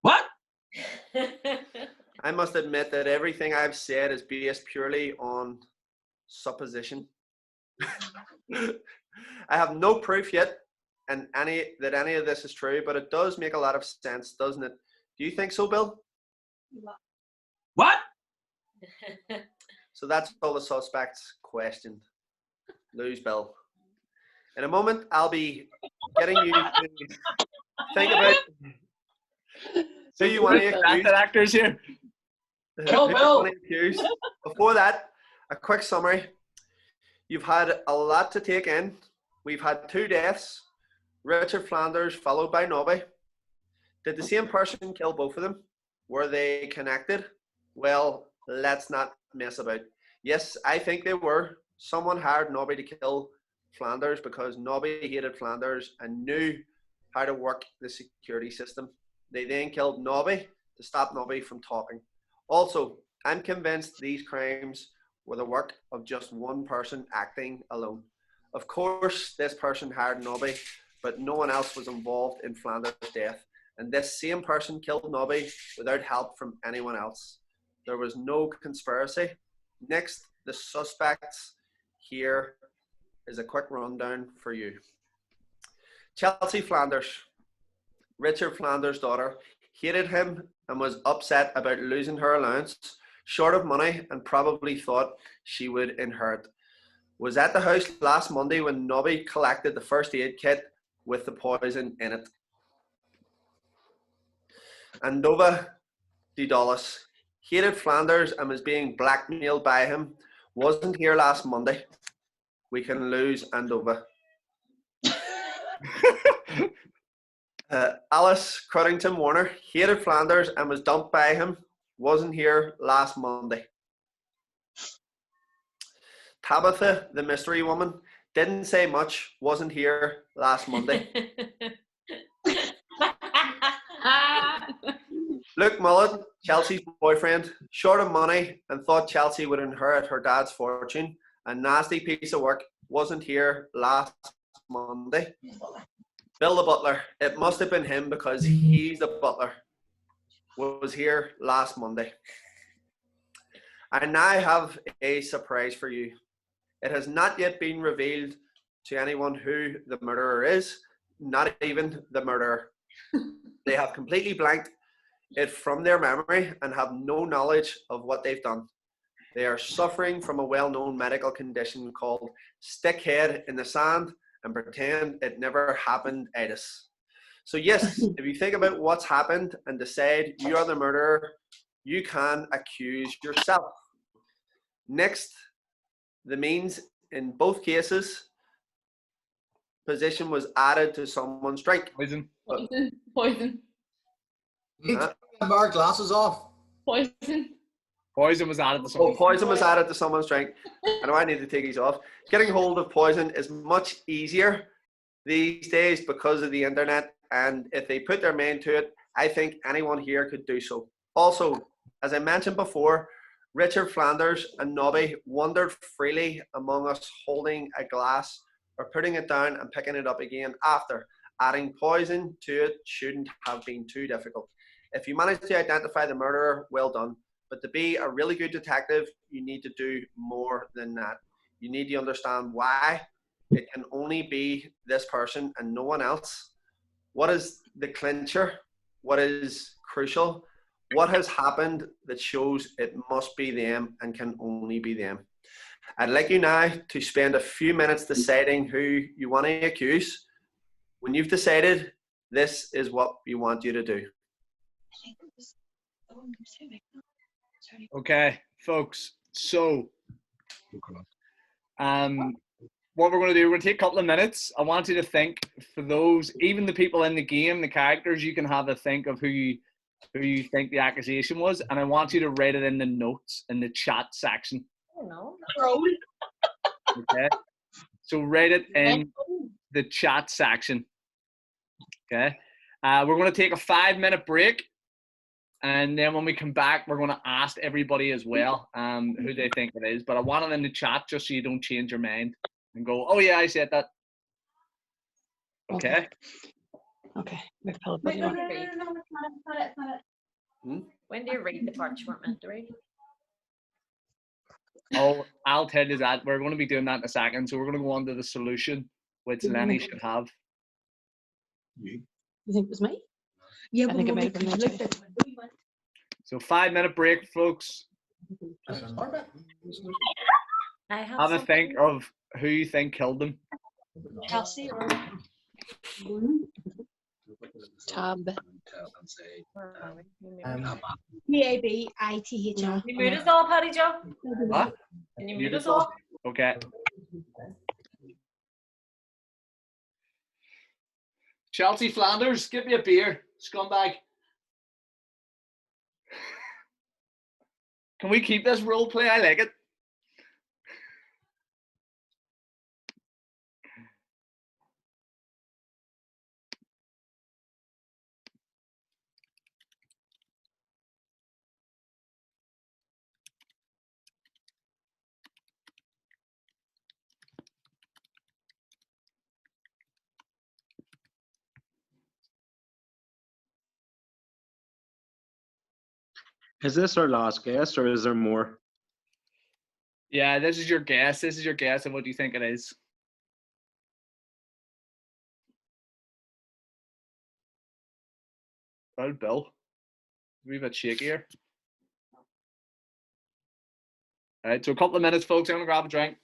What? I must admit that everything I've said is based purely on supposition. I have no proof yet that any of this is true, but it does make a lot of sense, doesn't it? Do you think so, Bill? What? So that's all the suspects questioned. Lose Bill. In a moment, I'll be getting you to think about who you want to accuse. Actors here. Kill Bill. Before that, a quick summary. You've had a lot to take in. We've had 2 deaths. Richard Flanders followed by Nobby. Did the same person kill both of them? Were they connected? Well, let's not mess about. Yes, I think they were. Someone hired Nobby to kill Flanders because Nobby hated Flanders and knew how to work the security system. They then killed Nobby to stop Nobby from talking. Also, I'm convinced these crimes were the work of just one person acting alone. Of course, this person hired Nobby, but no one else was involved in Flanders' death. And this same person killed Nobby without help from anyone else. There was no conspiracy. Next, the suspects. Here is a quick rundown for you. Chelsea Flanders, Richard Flanders' daughter, hated him and was upset about losing her allowance, short of money, and probably thought she would inherit. Was at the house last Monday when Nobby collected the first aid kit with the poison in it. Andova Didalis hated Flanders and was being blackmailed by him. Wasn't here last Monday. We can lose Andova. Alice Cruddington Warner hated Flanders and was dumped by him. Wasn't here last Monday. Tabitha, the mystery woman, didn't say much. Wasn't here last Monday. Luke Mullen, Chelsea's boyfriend, short of money and thought Chelsea would inherit her dad's fortune. A nasty piece of work. Wasn't here last Monday. Bill the butler. It must have been him because he's the butler. Was here last Monday. And now I have a surprise for you. It has not yet been revealed to anyone who the murderer is, not even the murderer. They have completely blanked it from their memory and have no knowledge of what they've done. They are suffering from a well-known medical condition called stick head in the sand and pretend it never happened itis. So yes, if you think about what's happened and decide you are the murderer, you can accuse yourself. Next, the means in both cases, position was added to someone's drink. Poison. Poison. Our glasses off. Poison. Poison was added to someone's poison was added to someone's drink. I know I need to take these off. Getting hold of poison is much easier these days because of the internet, and if they put their mind to it, I think anyone here could do so. Also, as I mentioned before, Richard Flanders and Nobby wandered freely among us holding a glass or putting it down and picking it up again after. Adding poison to it shouldn't have been too difficult. If you manage to identify the murderer, well done. But to be a really good detective, you need to do more than that. You need to understand why it can only be this person and no one else. What is the clincher? What is crucial? What has happened that shows it must be them and can only be them? I'd like you now to spend a few minutes deciding who you want to accuse. When you've decided, this is what we want you to do. Okay, folks. So, what we're going to do, we're going to take a couple of minutes. I want you to think, for those, even the people in the game, the characters, you can have a think of who you think the accusation was, and I want you to write it in the notes in the chat section. Oh no. Okay. So write it in the chat section. Okay. We're going to take a 5-minute break. And then when we come back, we're going to ask everybody as well who they think it is. But I want it in the chat just so you don't change your mind and go, oh, yeah, I said that. Okay? Okay. When do you read the part you weren't meant to read? Oh, I'll tell you that. We're going to be doing that in a second. So we're going to go on to the solution, which Lenny should have. You think it was me? Yeah, I think it might have been me too. So 5-minute break, folks. I Have a think of who you think killed them. Chelsea or Tab. Tabithr. you mute us all, Paddy Joe? What? Can you mute us all? Okay. Chelsea Flanders, give me a beer, scumbag. Can we keep this role play? I like it. Is this our last guess, or is there more? Yeah, this is your guess. This is your guess, and what do you think it is? Well, Bill, a wee bit shaky here. All right, so a couple of minutes, folks. I'm gonna grab a drink.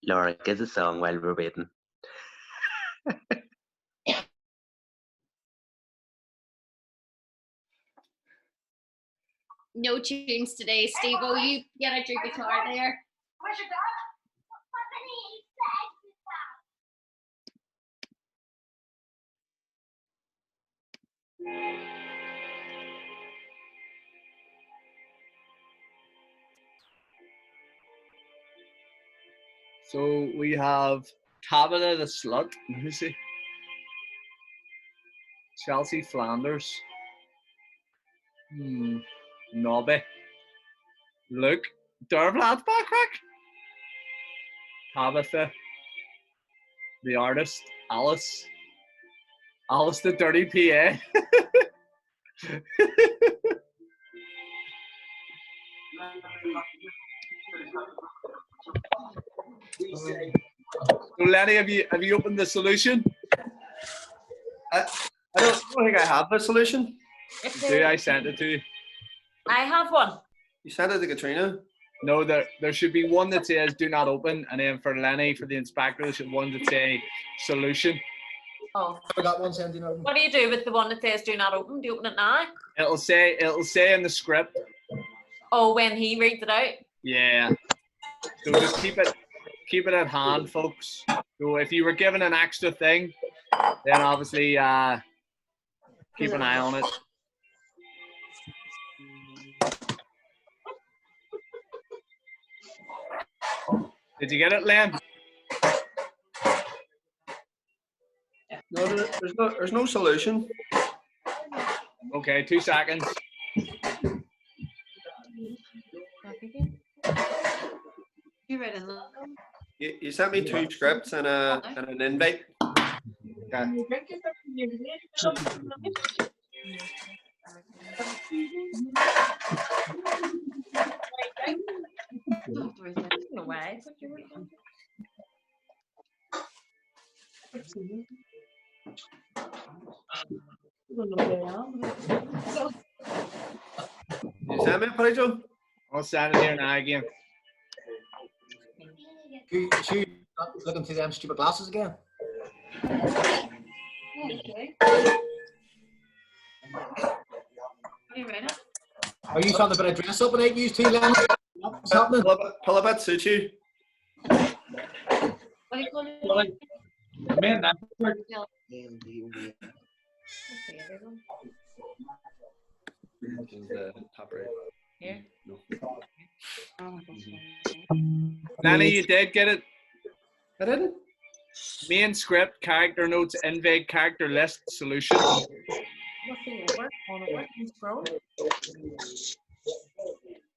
Laura, get the song while we're waiting. No tunes today, Steve. Oh, you get out your guitar there. Where's your dad? So we have Tabitha the Slut. Let me see. Chelsea Flanders. Nobby. Luke. Dervlat's back. Tabitha. The artist. Alice. Alice the Dirty PA. So Lenny, have you opened the solution? I don't think I have a solution. Do I sent it to you? I have one. You sent it to Katrina? No, there should be one that says do not open, and then for Lenny, for the inspector, there should be one that say solution. Oh. I got one saying do not open. What do you do with the one that says do not open? Do you open it now? It'll say in the script. Oh, when he reads it out? Yeah. So just keep it at hand, folks. So if you were given an extra thing, then obviously keep an eye on it. Did you get it, Len? No, there's no solution. Okay, 2 seconds. You sent me 2 scripts and an invite. Okay. No way. You sent me a picture? I'll send it here now again. You looking through them stupid glasses again? Okay. Are you trying to put a dress up and you two, Lenny? What's happening? Pull up at suit you. What do you call it? Man, that Top right. Here. Nanny, you did get it. I didn't. Main script, character notes, invade, character list, solution. Nothing over. On over. Scroll.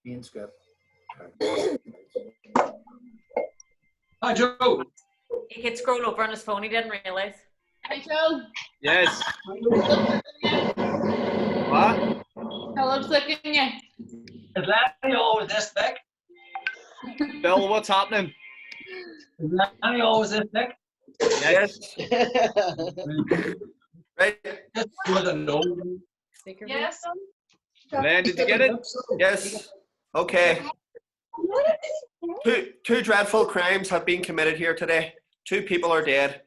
Main script. Hi, Joe. He could scroll over on his phone. He didn't realize. Hi, Joe. Yes. What? How looks looking you? Is Lanny always this thick? Bill, what's happening? Is Lanny always this thick? Yes. Right. Just with a no. Yes. Len, did you get it? Yes. Okay. Two dreadful crimes have been committed here today. 2 people are dead.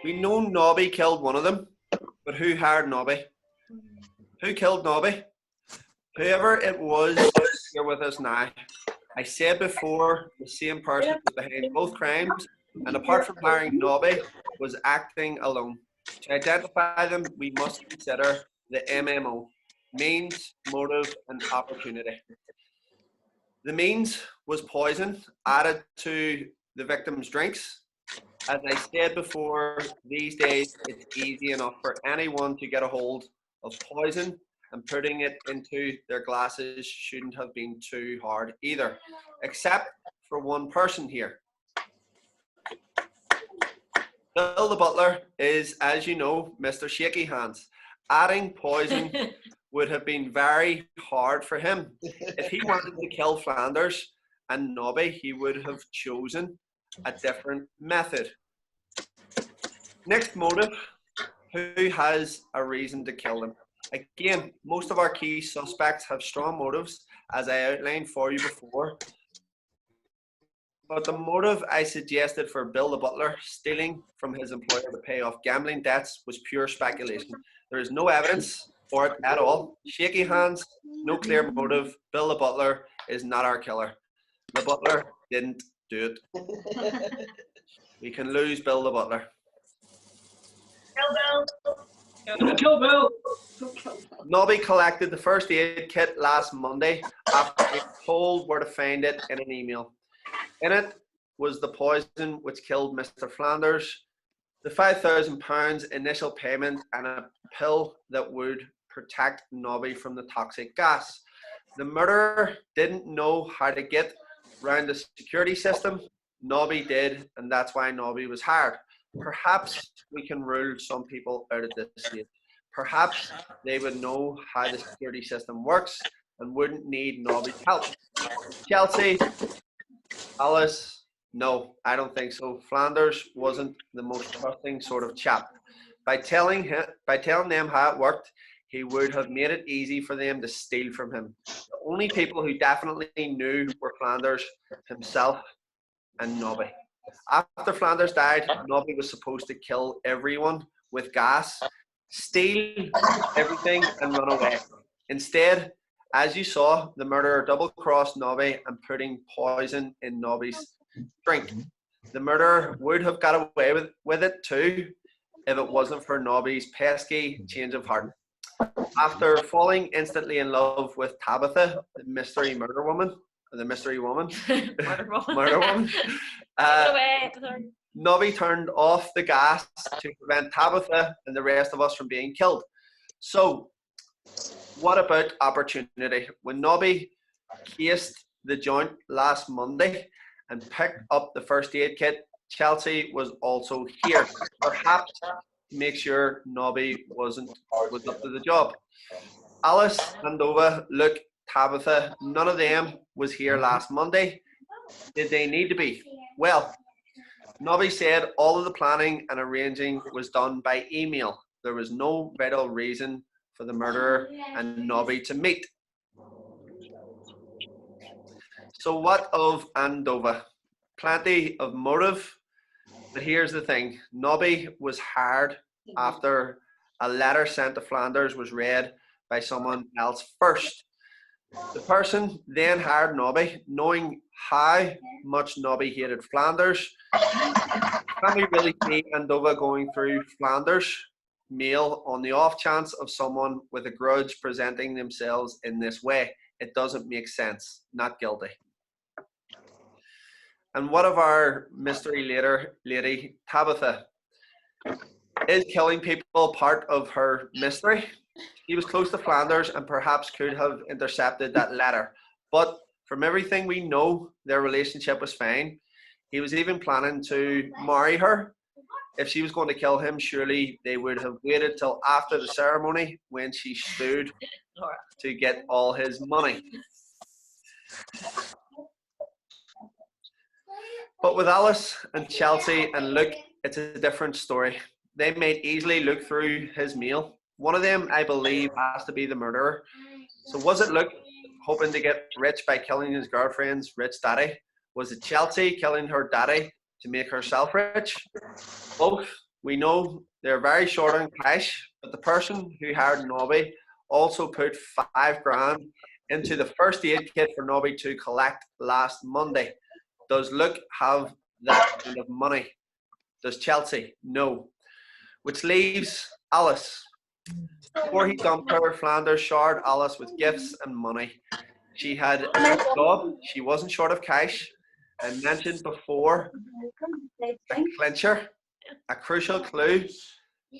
We know Nobby killed one of them, but who hired Nobby? Who killed Nobby? Whoever it was here with us now. I said before, the same person was behind both crimes, and apart from hiring Nobby, was acting alone. To identify them, we must consider the MMO, means, motive, and opportunity. The means was poison added to the victim's drinks. As I said before, these days it's easy enough for anyone to get a hold of poison, and putting it into their glasses shouldn't have been too hard either, except for one person here. Bill the butler is, as you know, Mr. Shaky Hands. Adding poison would have been very hard for him. If he wanted to kill Flanders and Nobby, he would have chosen a different method. Next motive, who has a reason to kill them? Again, most of our key suspects have strong motives, as I outlined for you before. But the motive I suggested for Bill the butler, stealing from his employer to pay off gambling debts, was pure speculation. There is no evidence for it at all. Shaky Hands, no clear motive. Bill the butler is not our killer. The butler didn't do it. We can lose Bill the butler. Kill Bill! Nobby collected the first aid kit last Monday after being told where to find it in an email. In it was the poison which killed Mr. Flanders, the £5,000 initial payment, and a pill that would protect Nobby from the toxic gas. The murderer didn't know how to get around the security system. Nobby did, and that's why Nobby was hired. Perhaps we can rule some people out at this stage. Perhaps they would know how the security system works and wouldn't need Nobby's help. Chelsea, Alice, no, I don't think so. Flanders wasn't the most trusting sort of chap. By telling them how it worked, he would have made it easy for them to steal from him. The only people who definitely knew were Flanders himself and Nobby. After Flanders died, Nobby was supposed to kill everyone with gas, steal everything, and run away. Instead, as you saw, the murderer double-crossed Nobby and putting poison in Nobby's drink. The murderer would have got away with it too if it wasn't for Nobby's pesky change of heart. After falling instantly in love with Tabitha, the mystery murder woman, murder woman, Nobby turned off the gas to prevent Tabitha and the rest of us from being killed. So, what about opportunity? When Nobby cased the joint last Monday and picked up the first aid kit, Chelsea was also here, perhaps to make sure Nobby was up to the job. Alice, Andova, Luke, Tabitha, none of them was here last Monday. Did they need to be? Well, Nobby said all of the planning and arranging was done by email. There was no vital reason for the murderer and Nobby to meet. So what of Andova? Plenty of motive, but here's the thing. Nobby was hired after a letter sent to Flanders was read by someone else first. The person then hired Nobby, knowing how much Nobby hated Flanders. Can we really see Andova going through Flanders' mail on the off chance of someone with a grudge presenting themselves in this way? It doesn't make sense. Not guilty. And what of our mystery lady, Tabitha? Is killing people part of her mystery? He was close to Flanders and perhaps could have intercepted that letter. But from everything we know, their relationship was fine. He was even planning to marry her. If she was going to kill him, surely they would have waited till after the ceremony when she stood to get all his money. But with Alice and Chelsea and Luke, it's a different story. They may easily look through his mail. One of them, I believe, has to be the murderer. So was it Luke? hoping to get rich by killing his girlfriend's rich daddy? Was it Chelsea killing her daddy to make herself rich? Both. We know they're very short on cash, but the person who hired Nobby also put $5,000 into the first aid kit for Nobby to collect last Monday. Does Luke have that kind of money? Does Chelsea? No. Which leaves Alice. Before he dumped her, Flanders showered Alice with gifts and money. She had a good job. She wasn't short of cash. I mentioned before a clincher, a crucial clue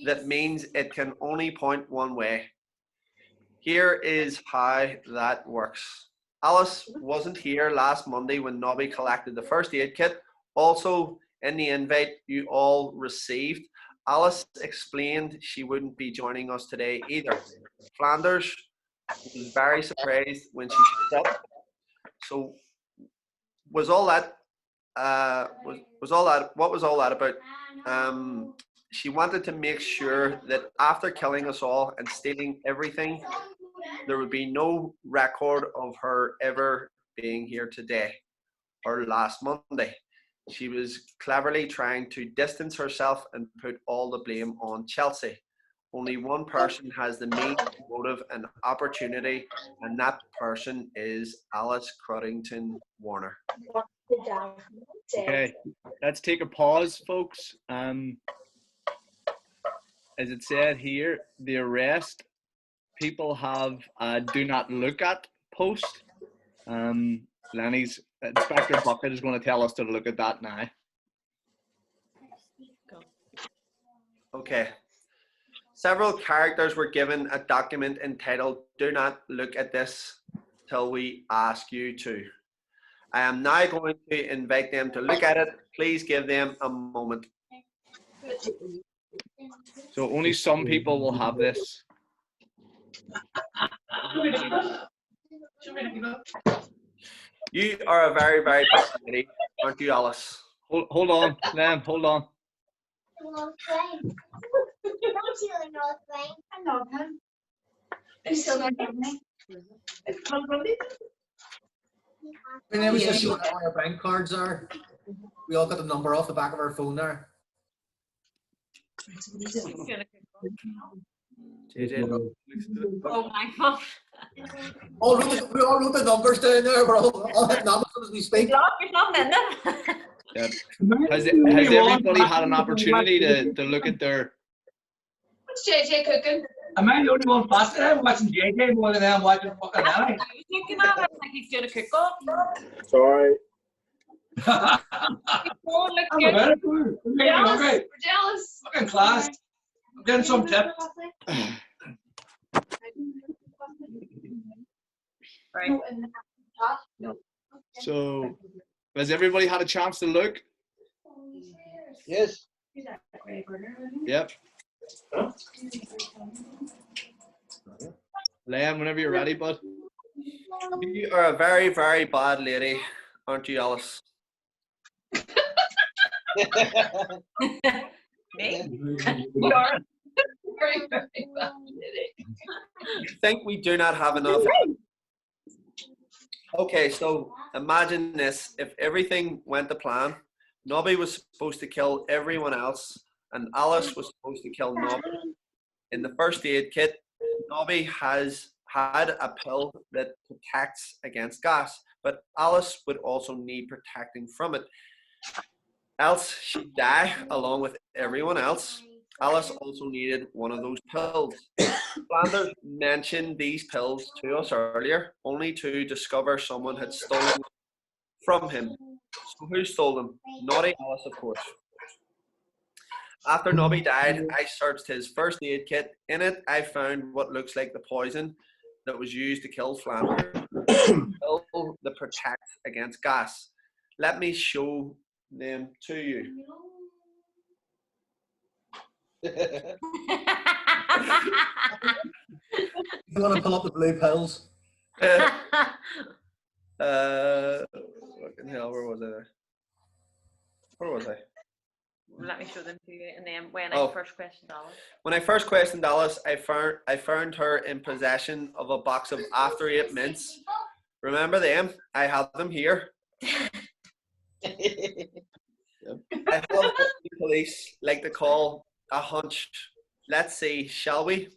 that means it can only point one way. Here is how that works. Alice wasn't here last Monday when Nobby collected the first aid kit. Also, in the invite you all received, Alice explained she wouldn't be joining us today either. Flanders was very surprised when she showed up. So, what was all that about? She wanted to make sure that after killing us all and stealing everything, there would be no record of her ever being here today or last Monday. She was cleverly trying to distance herself and put all the blame on Chelsea. Only one person has the means, motive, and opportunity, and that person is Alice Cruddington Warner. Okay, let's take a pause, folks. As it said here, the arrest, people have do not look at post. Lenny's Inspector Bucket is going to tell us to look at that now. Okay. Several characters were given a document entitled "Do not look at this till we ask you to." I am now going to invite them to look at it. Please give them a moment. So only some people will have this. You are a very, very good lady, aren't you, Alice? Hold on, Len, hold on. I love him. He's so good at me. My name is just showing how our bank cards are. We all got the number off the back of our phone there. Oh my God. We all wrote the numbers down there. We're all hitting Amazon as we speak. Yep. Has everybody had an opportunity to look at their... What's JJ cooking? Am I the only one fasting? I'm watching JJ more than I'm watching fucking Ellie. He's looking at it like he's doing a cook-off. Sorry. Oh, look I'm good. about it. We're jealous. We're jealous. Fucking class. I'm getting some tips. Right. So, has everybody had a chance to look? Yes. Yep. Liam, whenever you're ready, bud. You are a very, very bad lady, aren't you, Alice? Me? You are very, very bad lady. I think we do not have enough. Okay, so imagine this. If everything went to plan, Nobby was supposed to kill everyone else, and Alice was supposed to kill Nobby. In the first aid kit, Nobby has had a pill that protects against gas, but Alice would also need protecting from it. Else she'd die along with everyone else. Alice also needed one of those pills. Flanders mentioned these pills to us earlier, only to discover someone had stolen them from him. So who stole them? Naughty Alice, of course. After Nobby died, I searched his first aid kit. In it, I found what looks like the poison that was used to kill Flanders. A pill that protects against gas. Let me show them to you. You want to pull up the blue pills? Fucking hell, where was I? Where was I? Let me show them to you, and then when Oh. I first questioned Alice. When I first questioned Alice, I found her in possession of a box of After Eight mints. Remember them? I have them here. I have what the police like to call a hunch. Let's see, shall we?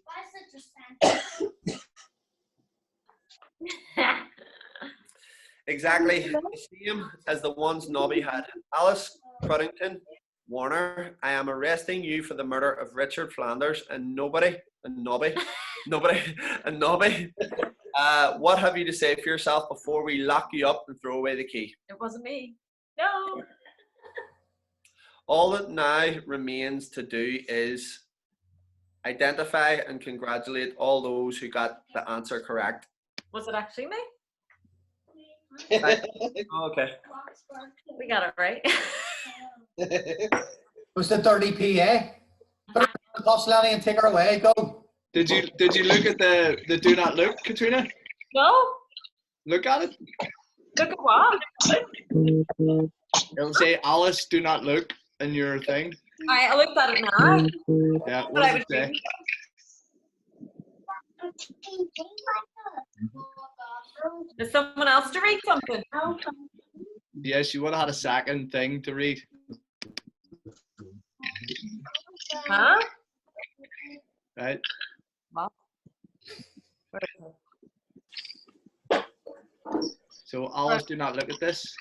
Exactly the same as the ones Nobby had. Alice Cruddington, Warner, I am arresting you for the murder of Richard Flanders and Nobby. What have you to say for yourself before we lock you up and throw away the key? It wasn't me. No. All that now remains to do is identify and congratulate all those who got the answer correct. Was it actually me? Okay. We got it right. It was the dirty PA. Put her in the bus, Lenny, and take her away. Go. Did you look at the do not look, Katrina? No. Look at it. Look at what? It'll say Alice, do not look in your thing. I looked at it now. Yeah, what But does I it say? Is someone else to read something? Yes, you would have had a second thing to read. Huh? Right? What? So Alice, do not look at this.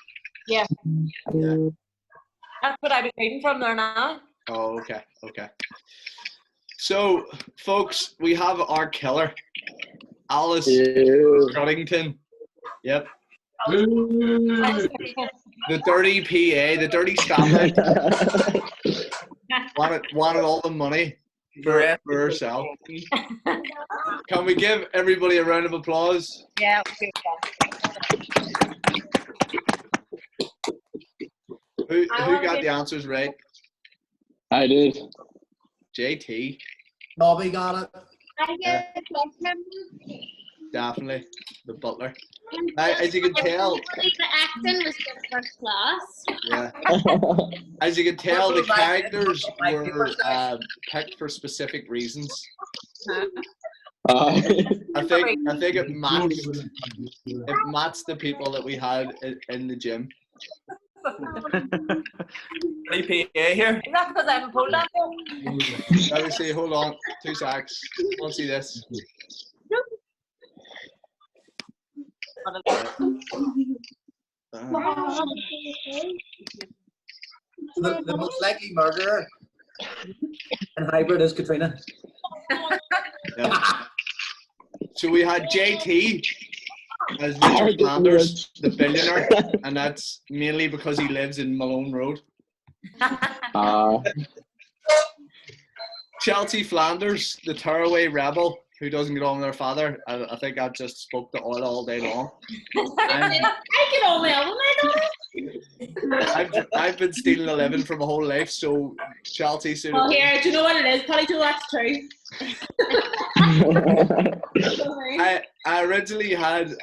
Yeah. Yeah. That's what I was reading from there now. Oh, okay, okay. So, folks, we have our killer, Alice Cruddington. Yep. The dirty PA, the dirty stammer. wanted all the money for herself. Can we give everybody a round of applause? Yeah. Who got the answers right? I did. JT. Nobby got it. I get a club member. Definitely. The butler. As you can tell. The acting was just first class. Yeah. As you can tell, the characters were picked for specific reasons. I think it matched the people that we had in the gym. PA here. Is that because I haven't pulled that? Let me see, hold on, 2 secs. Let's see this. The most likely murderer in hybrid is Katrina. Yeah. So we had JT as Richard Flanders, the billionaire, and that's mainly because he lives in Malone Road. Chelsea Flanders, the tearaway rebel who doesn't get on with her father. I think I just spoke to oil all day long. I get on my own. I've been stealing a living for my whole life, so Chelsea soon. Oh, here, do you know what it is? Probably too that's true. I originally had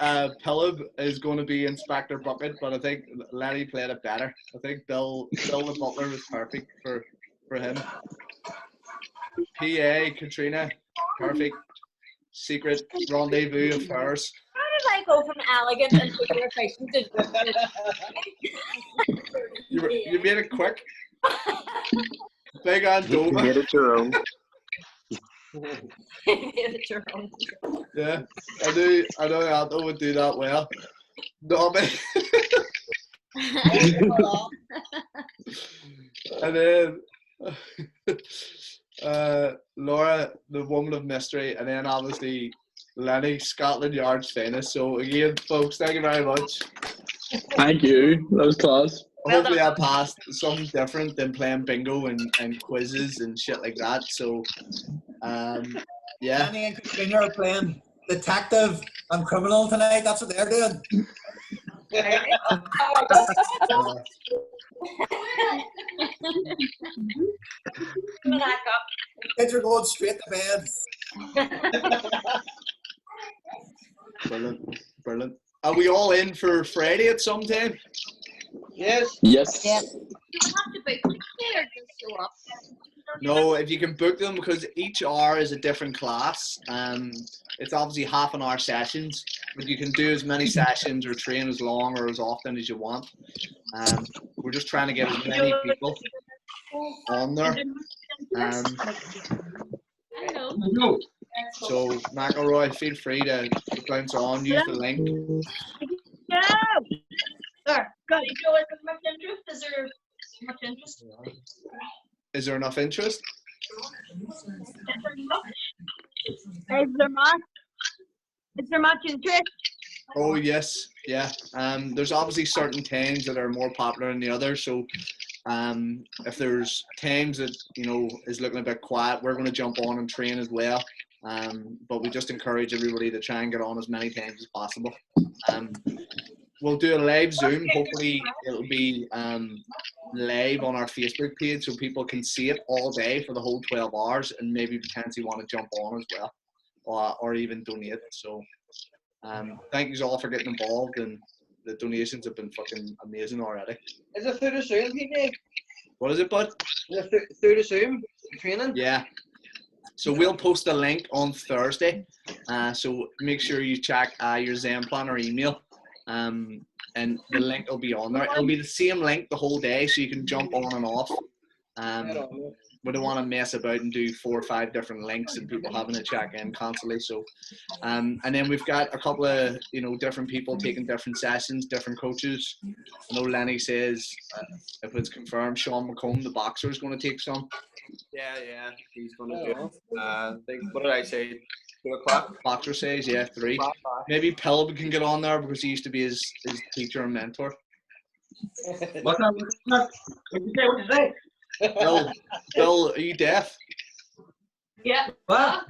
Philip is going to be Inspector Bucket, but I think Lenny played it better. I think Bill the Butler was perfect for him. PA Katrina, perfect. Secret rendezvous of hers. How did I go from elegant and super efficient to You made it quick. Big on Dover. You made it your own. Yeah, I know Anto would do that well. Nobby. And then Laura, the woman of mystery, and then obviously Lenny, Scotland Yard's finest. So again, folks, thank you very much. Thank you. That was class. Hopefully I passed something different than playing bingo and quizzes and shit like that. So yeah. Lenny and Katrina are playing detective and criminal tonight. That's what they're doing. Kids are going straight to bed. Brilliant, brilliant. Are we all in for Friday at some time? Yes. Yes. You have to book them or just show up. No, if you can book them, because each hour is a different class. It's obviously half-an-hour sessions. but you can do as many sessions or train as long or as often as you want. We're just trying to get as many people on there. So McElroy, feel free to bounce on, use the link. Yeah. There, got it. Joe, is there much interest? Is there much interest? Is there enough interest? Is there much interest? Oh yes, yeah. There's obviously certain times that are more popular than the others. So if there's times that is looking a bit quiet, we're going to jump on and train as well. But we just encourage everybody to try and get on as many times as possible. We'll do a live Zoom. Hopefully it'll be live on our Facebook page so people can see it all day for the whole 12 hours and maybe potentially want to jump on as well or even donate. So thank you all for getting involved, and the donations have been fucking amazing already. Is it through the Zoom, PJ? What is it, bud? Is it through the Zoom training? Yeah. So we'll post a link on Thursday. So make sure you check your Zen Planner email. And the link will be on there. It'll be the same link the whole day, so you can jump on and off. We don't want to mess about and do 4 or 5 different links and people having to check in constantly. So, and then we've got a couple of different people taking different sessions, different coaches. I know Lenny says if it's confirmed, Sean McComb, the boxer, is going to take some. Yeah, he's going to do it. What did I say? 2 o'clock? Boxer says, yeah, 3. Maybe Pelb can get on there because he used to be his teacher and mentor. What's that? What did you say? Bill, are you deaf? Yeah. What?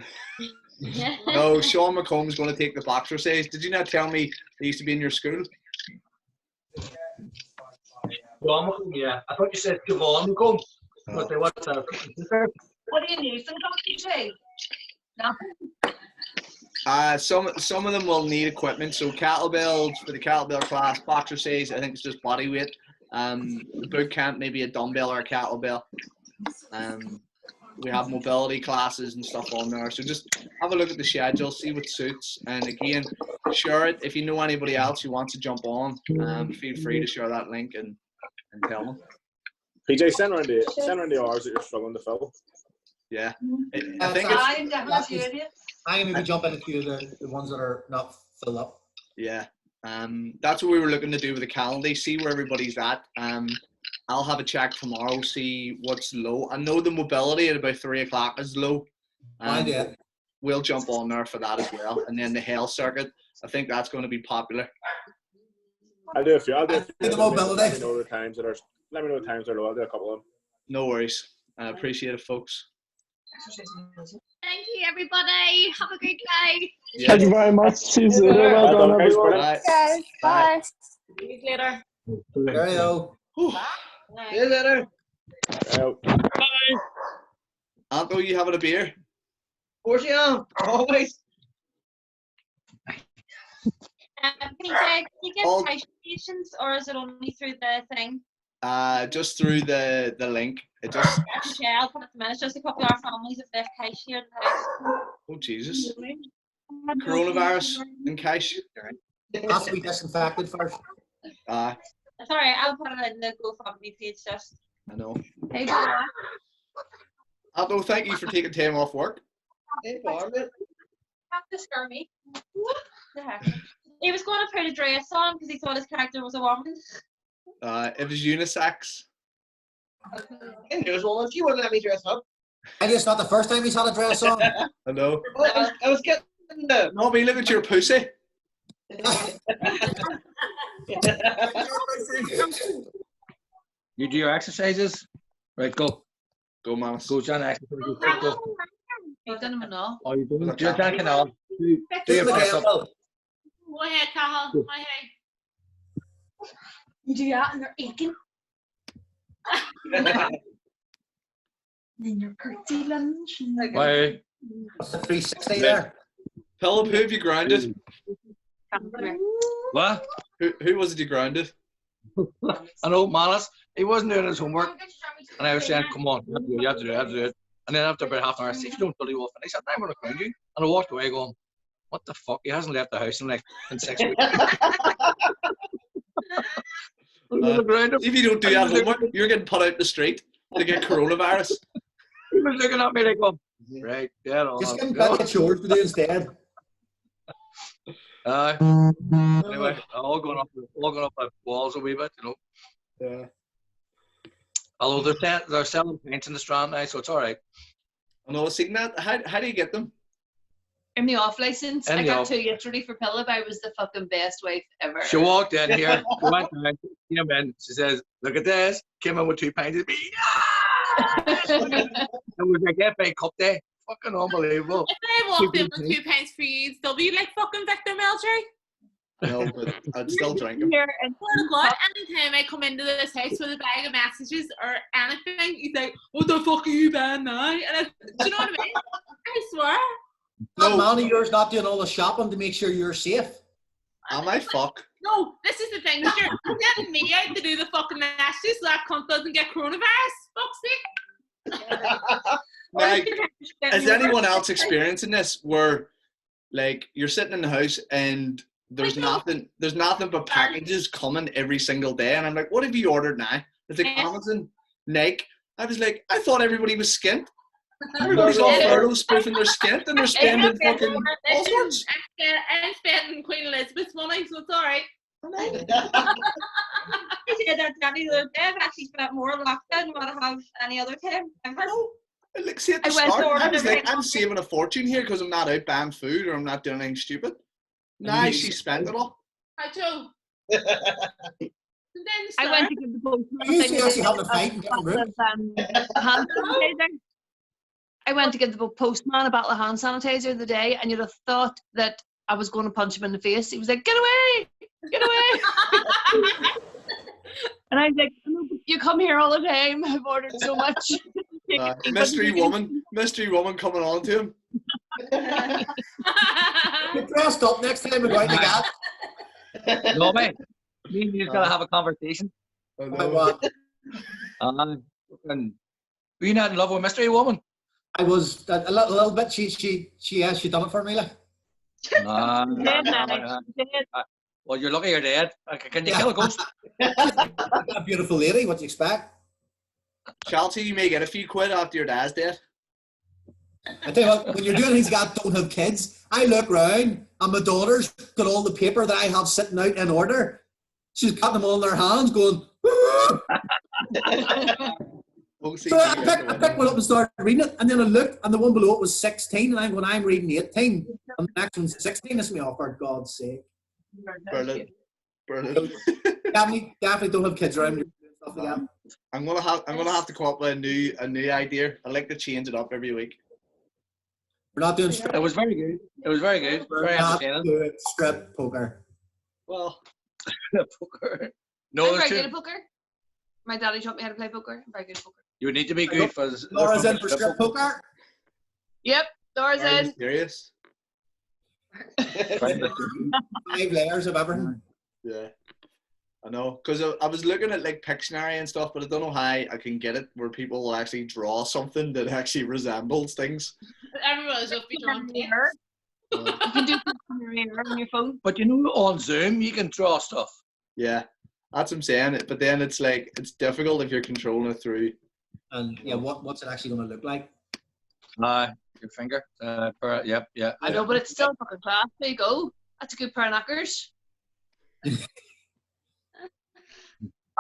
No, Sean McComb's going to take the boxer says. Did you not tell me they used to be in your school? Yeah, I thought you said Javon McComb. What's that? What do you need? Some coach say? No. Some of them will need equipment. So kettlebells for the kettlebell class, boxer says I think it's just body weight. The boot camp maybe a dumbbell or a kettlebell. We have mobility classes and stuff on there. So just have a look at the schedule, see what suits, and again, share it. If you know anybody else who wants to jump on, feel free to share that link and tell them. PJ, send around the hours that you're struggling to fill. Yeah. I think I'm going to jump in a few of the ones that are not filled up. Yeah. That's what we were looking to do with the calendar, see where everybody's at. I'll have a check tomorrow, see what's low. I know the mobility at about 3 o'clock is low. We'll jump on there for that as well. And then the Hell Circuit, I think that's going to be popular. I'll do a few. I'll do a few. The mobility. Let me know the times that are low. I'll do a couple of them. No worries. I appreciate it, folks. Thank you, everybody. Have a great day. Yeah. Thank you very much. See you soon. Well done, everyone. Bye. Guys, bye. See you later. There you go. See you later. Bye. Anto, you having a beer? Of course you am. Always. PJ, can you get cash stations, or is it only through the thing? Just through the link. It just. Okay, I'll put it in a minute. Just a couple of our families have left cash here in the house. Oh Jesus! Coronavirus in cash. It has to be disinfected first. It's alright, I'll put it in the GoFundMe page just. I know. Hey, bye. Anto, thank you for taking time off work. Hey, Barnett. Have to scare me. What the heck? He was going to put a dress on because he thought his character was a woman. It was unisex. I knew as well as you wouldn't let me dress up. I guess not the first time he's had a dress on. I know. I was getting the. No, but look at your pussy. You do your exercises? Right, go. Go, man. Go, John. Go. You've done them enough. Oh, you do? Do your John Canal. Do your press up. Go ahead, Cahill. Go ahead. You do that and they're aching. Then your curtsy lunge. Why? What's the 360 there? Philip, who have you grounded? What? Who was it you grounded? I know, Manus. He wasn't doing his homework. And I was saying, come on, you have to do it. And then after about half an hour, I said, you don't bloody well finish. I said, I'm going to ground you. And I walked away going, what the fuck? He hasn't left the house in 6 weeks. If you don't do that homework, you're getting put out the street to get coronavirus. He was looking at me like, right, yeah, no, Just give him plenty of chores to do instead. Anyway, all going up the walls a wee bit, you know. Yeah. Although they're selling paints in the Strand now, so it's all right. I know, seeing that. How do you get them? In the off license, In I the got off. 2 yesterday for Philip. I was the fucking best wife ever. She walked in here, she went down, came in, she says, look at this, came in with 2 pints of beer. It was like a big cup day. Fucking unbelievable. If I walked in with 2 pints for you, you'd still be like fucking Victor Melcher. No, but I'd still drink them. Swear to God, anytime I come into this house with a bag of messages or anything, he's like, what the fuck are you buying now? And do you know what I mean? I swear. That man of yours not doing all the shopping to make sure you're safe. Am I fuck? No, this is the thing. You're getting me out to do the fucking messages so that cunt doesn't get coronavirus. Fuck's sake. Like, is anyone else experiencing this where, like, you're sitting in the house and there's nothing but packages coming every single day, and I'm like, what have you ordered now? It's like Amazon, Nike. I was like, I thought everybody was skint. Everybody's all furlough spoofing their skint and they're spending fucking all sorts. I'm spending Queen Elizabeth's money, so it's alright. I said that Danny the other day. I've actually spent more on lockdown than what I have any other time. Like, see, at the start, I was like, I'm saving a fortune here because I'm not out buying food or I'm not doing anything stupid. Nah, she spent it all. Hi, Joe. I went to give the postman You see actually having a fight in different rooms. hand sanitizer. I went to give the postman a bottle of hand sanitizer the other day, and you'd have thought that I was going to punch him in the face. He was like, "Get away! Get away!" And I was like, "You come here all the time. I've ordered so much." Mystery woman coming on to him. Get dressed up next time we go out the gap. No, mate. Me and you've got to have a conversation. About what? Were you not in love with Mystery Woman? I was a little bit. She done it for me, like. Well, you're lucky you're dead. Can you kill a ghost? A beautiful lady. What do you expect? Chelsea, you may get a few quid after your dad's dead. I tell you what, when you're doing things like that, don't have kids. I look round and my daughter's got all the paper that I have sitting out in order. She's got them all in her hands going, so I picked one up and started reading it, and then I looked, and the one below it was 16, and I'm going, I'm reading 18, and the next one's 16. This is me off, for God's sake. Brilliant. Definitely don't have kids around. Stuff like that. I'm gonna have to come up with a new idea. I like to change it up every week. We're not doing It was very good. It was very good. We're Very not entertaining. doing strip poker. Well, poker. No, I'm there's very good two. at poker. My daddy taught me how to play poker. I'm very good at poker. You need to be good for. Laura's in for strip poker. Yep, Laura's Are you in. serious? 5 layers of everything. Yeah, I know. Because I was looking at like Pictionary and stuff, but I don't know how I can get it where people will actually draw something that actually resembles things. Everybody's just be drawing You can do it on your phone. But you know, on Zoom, you can draw stuff. Yeah, that's what I'm saying. But then it's like, it's difficult if you're controlling it through. And yeah, what's it actually going to look like? Your finger. Yep. I know, but it's still fucking class. There you go. That's a good pair of knackers.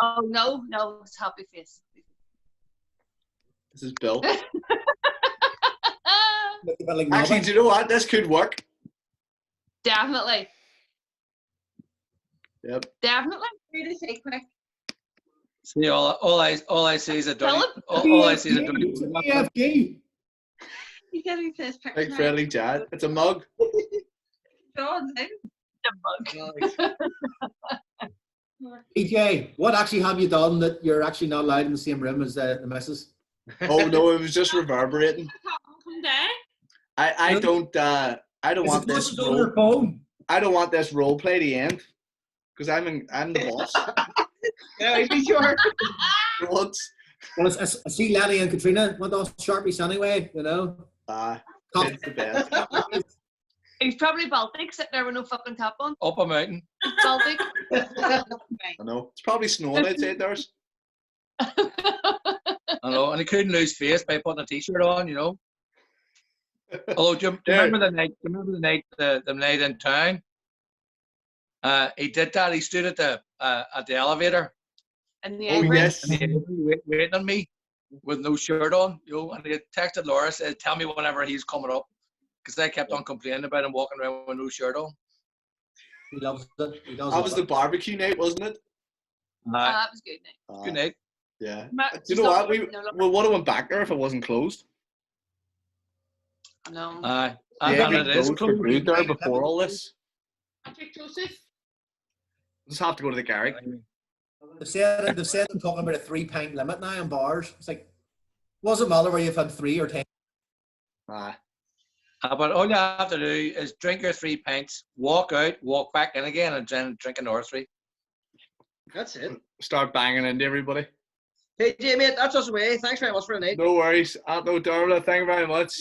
Oh, no, it's happy face. This is Bill. Actually, do you know what? This could work. Definitely. Yep. Definitely. Really say quick. See, all I see is a dirty. Philip? All I see is a dirty. PFG. You get me this picture. Like friendly chat. It's a mug. John's in. EJ, what actually have you done that you're actually not allowed in the same room as the missus? Oh no, it was just reverberating. Come down. I don't want this I don't want this role play to end because I'm the boss. Yeah, be sure. Once. Well, I see Lenny and Katrina went off Sharpies anyway, you know. It's the best. He's probably Baltic, sitting there with no fucking top on. Up a mountain. He's Baltic. I know. It's probably snowing outside theirs. I know, and he couldn't lose face by putting a t-shirt on, you know. Although, do you remember the night? The night in town? He did that. He stood at the elevator. And the waiting on me with no shirt on, you know. And he texted Laura, said, "Tell me whenever he's coming up," because I kept on complaining about him walking around with no shirt on. He loves it. He does. That was the barbecue night, wasn't it? That was good night. Good night. Yeah. Do you know what? We would have went back there if it wasn't closed. No. And it it is closed for good there before all this. Patrick Joseph. Just have to go to the Garrick. They've said they're talking about a 3-pint limit now in bars. It's like, wasn't matter where you've had 3 or 10. But all you have to do is drink your 3 pints, walk out, walk back in again, and then drink another 3. That's it. Start banging into everybody. Hey, Jay, mate, that's us away. Thanks very much for the night. No worries. No, Dermot, thank you very much.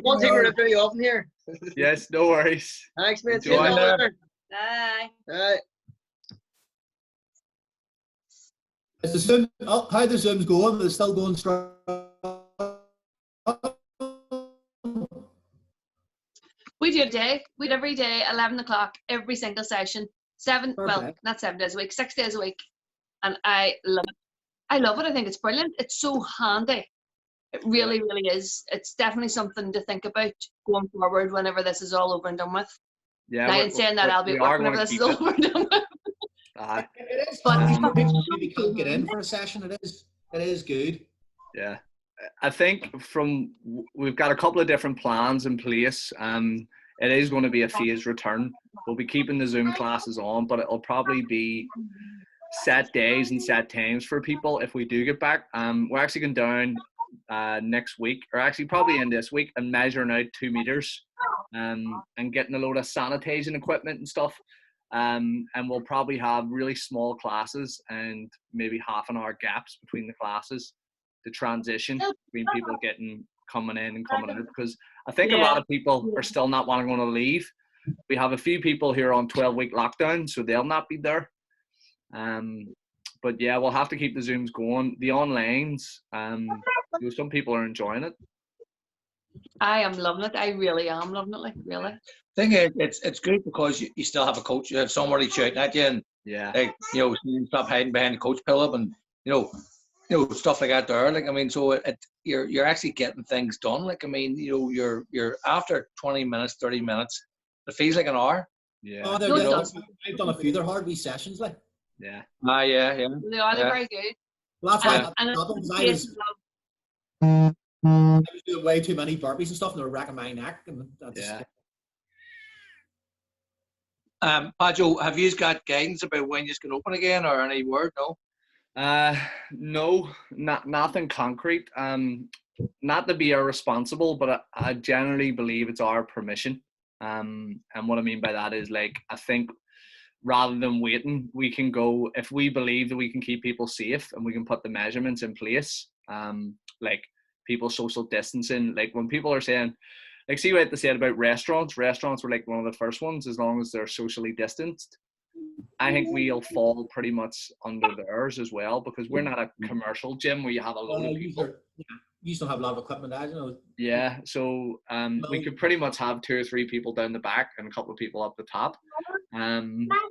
One thing we're going to do you off in here. Yes, no worries. Thanks, mate. See Enjoy. you later. Bye. Bye. Is the Zoom? Oh, how the Zoom's going? It's still going strong. We do a day. We do every day, 11 o'clock, every single session. Well, Perfect. not 7 days a week, 6 days a week. And I love it. I love it. I think it's brilliant. It's so handy. It really, really is. It's definitely something to think about going forward whenever this is all over and done with. Yeah. Now, in saying that, I'll be at work whenever this is over and done with. It is fun. People maybe can't get in for a session. It is good. Yeah. I think we've got a couple of different plans in place. It is going to be a phased return. We'll be keeping the Zoom classes on, but it'll probably be set days and set times for people if we do get back. We're actually going down next week, or actually probably in this week, and measuring out 2 meters and getting a load of sanitizing equipment and stuff. And we'll probably have really small classes and maybe half an hour gaps between the classes to transition between people coming in and coming out, because I think a lot of people are still not wanting to leave. We have a few people here on 12-week lockdown, so they'll not be there. But yeah, we'll have to keep the Zooms going. The onlines, some people are enjoying it. I am loving it. I really am loving it. Like, really. Thing is, it's good because you still have a coach. You have somebody shouting at you, and like, you stop hiding behind the coach pillar, and stuff like that there. Like, I mean, so you're actually getting things done. Like, I mean, you're after 20 minutes, 30 minutes, it feels like an hour. Yeah. Oh, I've done a few. They're hard wee sessions, like. Yeah. Yeah. They are. They're very good. Well, that's why I was doing way too many burpees and stuff, and they were racking my neck. And Pajo, have you got guidance about when you can open again, or any word? No. No, nothing concrete. Not to be irresponsible, but I generally believe it's our permission. And what I mean by that is, like, I think rather than waiting, we can go if we believe that we can keep people safe and we can put the measurements in place. Like people social distancing. Like when people are saying, like, see what they said about restaurants. Restaurants were like one of the first ones, as long as they're socially distanced. I think we'll fall pretty much under theirs as well, because we're not a commercial gym where you have a lot of people. You still have a lot of equipment, I don't know. Yeah, so we could pretty much have 2 or 3 people down the back and a couple of people up the top.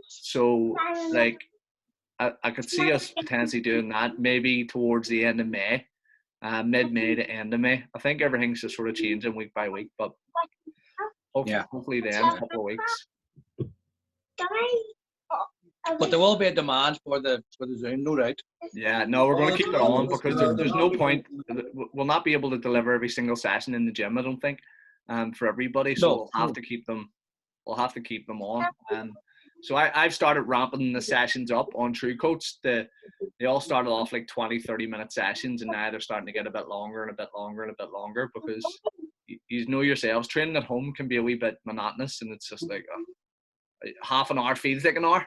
So like I could see us potentially doing that maybe towards the end of May, mid-May to end of May. I think everything's just sort of changing week by week, but hopefully then a couple of weeks. But there will be a demand for the Zoom, no doubt. Yeah, no, we're going to keep it on, because there's no point. We'll not be able to deliver every single session in the gym, I don't think, for everybody. So we'll have to keep them. We'll have to keep them on. So I've started ramping the sessions up on TrueCoach. They all started off like 20, 30-minute sessions, and now they're starting to get a bit longer and a bit longer and a bit longer, because you know yourselves, training at home can be a wee bit monotonous, and it's just like half an hour feels like an hour.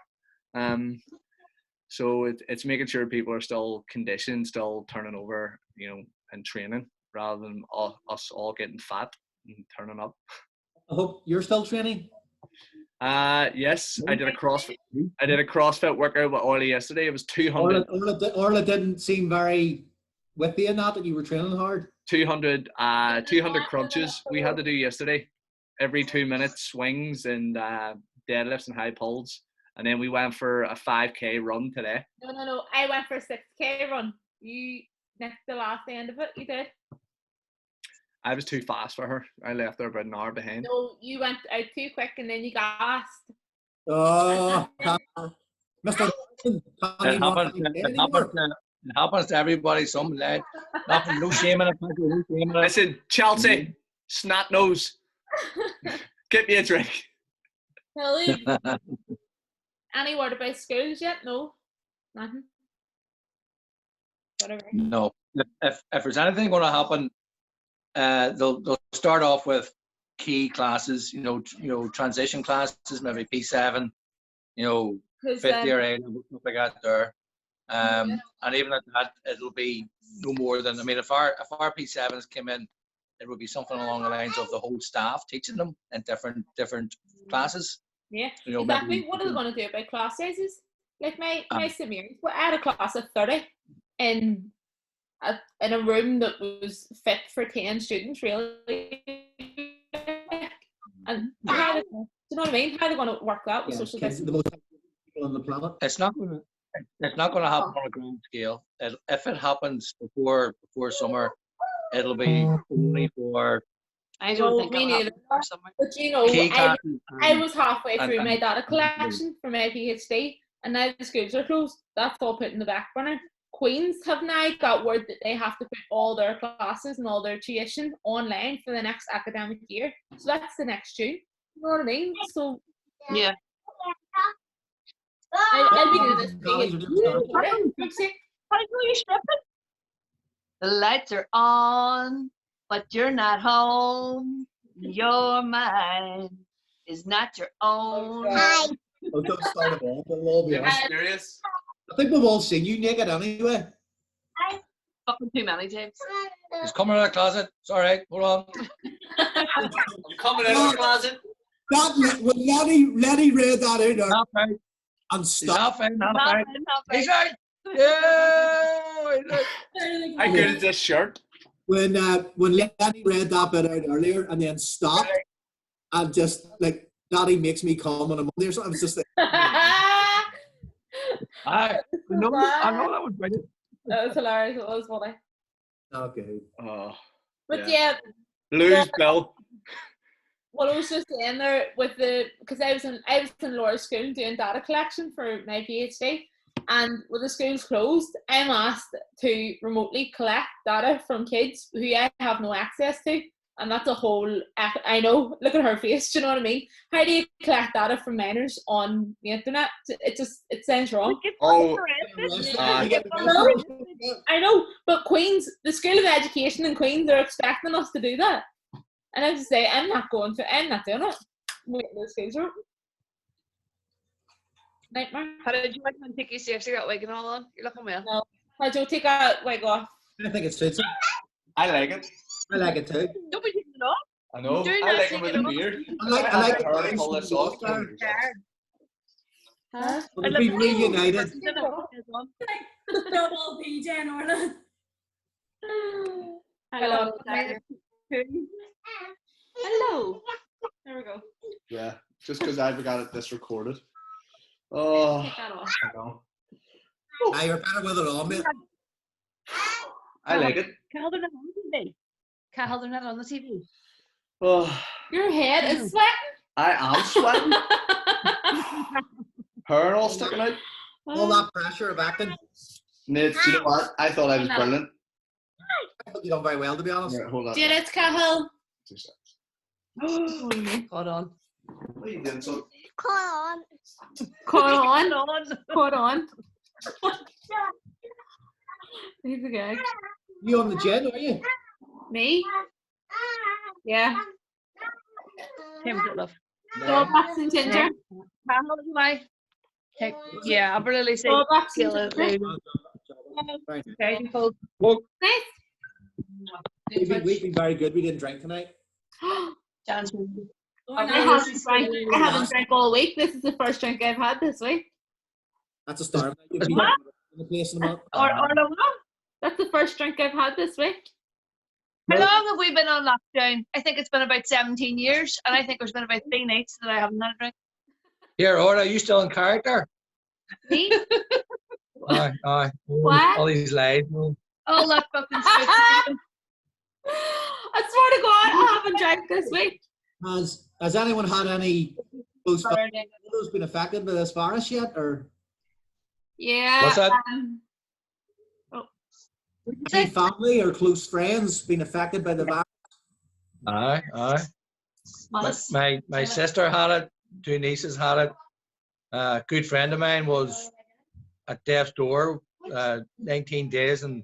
So it's making sure people are still conditioned, still turning over, and training, rather than us all getting fat and turning up. I hope you're still training. Yes, I did a CrossFit workout with Ollie yesterday. It was 200. Orla didn't seem very with you in that you were training hard. 200 crunches we had to do yesterday. Every 2 minutes, swings and deadlifts and high pulls. And then we went for a 5K run today. No. I went for a 6K run. You next the last end of it, you did. I was too fast for her. I left her about an hour behind. No, you went out too quick and then you gassed. Oh, Mr. It happens to everybody. Some lad, nothing, no shame in it. No shame in it. Listen, Chelsea, snot nose. Get me a drink. Billy, any word about schools yet? No, nothing. Whatever. No. If there's anything going to happen, they'll start off with key classes. You know, transition classes, maybe P7. You know, fifth year A, stuff like that there. And even at that, it'll be no more than, I mean, if our P7s came in, it would be something along the lines of the whole staff teaching them in different classes. Yeah, you know, exactly. What are they going to do about class sizes? Like my Samirs, we had a class of 30 in a room that was fit for 10 students, really. And how do you know what I mean? How are they going to work that with social distancing? On the planet. It's not going to happen on a grand scale. If it happens before summer, it'll be only for. I don't think it'll happen before summer. But you know, I was halfway through my data collection for my PhD, and now the schools are closed. That's all put in the back burner. Queens have now got word that they have to put all their classes and all their tuition online for the next academic year. So that's the next June. You know what I mean? So yeah. I'll be doing this. The lights are on, but you're not home. Your mind is not your own. Oh, don't start it all, but we'll be honest. Serious? I think we've all seen you naked anyway. Fucking too many times. He's coming out of the closet. It's all right. Hold on. I'm coming out of the closet. When Lenny read that out there and stopped. He's right. Yeah. I good at this shirt. When Lenny read that bit out earlier and then stopped and just like, Daddy makes me come on a Monday or something. I was just like, I know that was brilliant. That was hilarious. It was funny. Okay. Oh. But yeah. Lose Bill. Well, I was just in there with because I was in Laura's school doing data collection for my PhD, and with the schools closed, I'm asked to remotely collect data from kids who I have no access to, and that's a whole. I know. Look at her face. Do you know what I mean? How do you collect data from minors on the internet? It sounds wrong. Oh, I know, but Queen's, the School of Education in Queen's, they're expecting us to do that. And I have to say, I'm not doing it. I'm waiting for the schools are open. Nightmare. How did you like when take you seriously that wig and all on? You're looking well. No. How do you take a wig off? I think it's suits. I like it. I like it too. Don't be taking it off. I know. I like it with the beard. I like to pull this off. Huh? We'll be reunited. Double BJ and Orla. Hello. Hello. There we go. Yeah, just because I forgot this recorded. Oh, Take that off. I know. Now you're better with it on, mate. I like it. Can't they're not on the TV? Can't they're not on the TV? Oh, Your head is sweating. I am sweating. Hair all sticking out. All that pressure of acting. Nate, you know what? I thought I was brilliant. I thought you done very well, to be honest. Right, hold on. Did it, Cahill? 2 seconds. Hold on. What are you doing? So, Caught on. He's a guy. You on the jet, are you? Me? Yeah. Him, love. Go back and Ginger. Yeah, I'll really say. Go back kill and it. Ginger. Nice. We've been very good. We didn't drink tonight. Jan's I haven't drank all week. This is the first drink I've had this week. That's a start. What? Or That's the first drink I've had this week. How long have we been on lockdown? I think it's been about 17 years, and I think there's been about 3 nights that I haven't had a drink. Here, Orla, you still in character? Me? Aye. What? All these lies. All that fucking shit. I swear to God, I haven't drank this week. Has anyone had any close family members been affected by this virus yet, or Yeah. What's that? any family or close friends been affected by the virus? Aye. My sister had it. 2 nieces had it. A good friend of mine was at death's door, 19 days in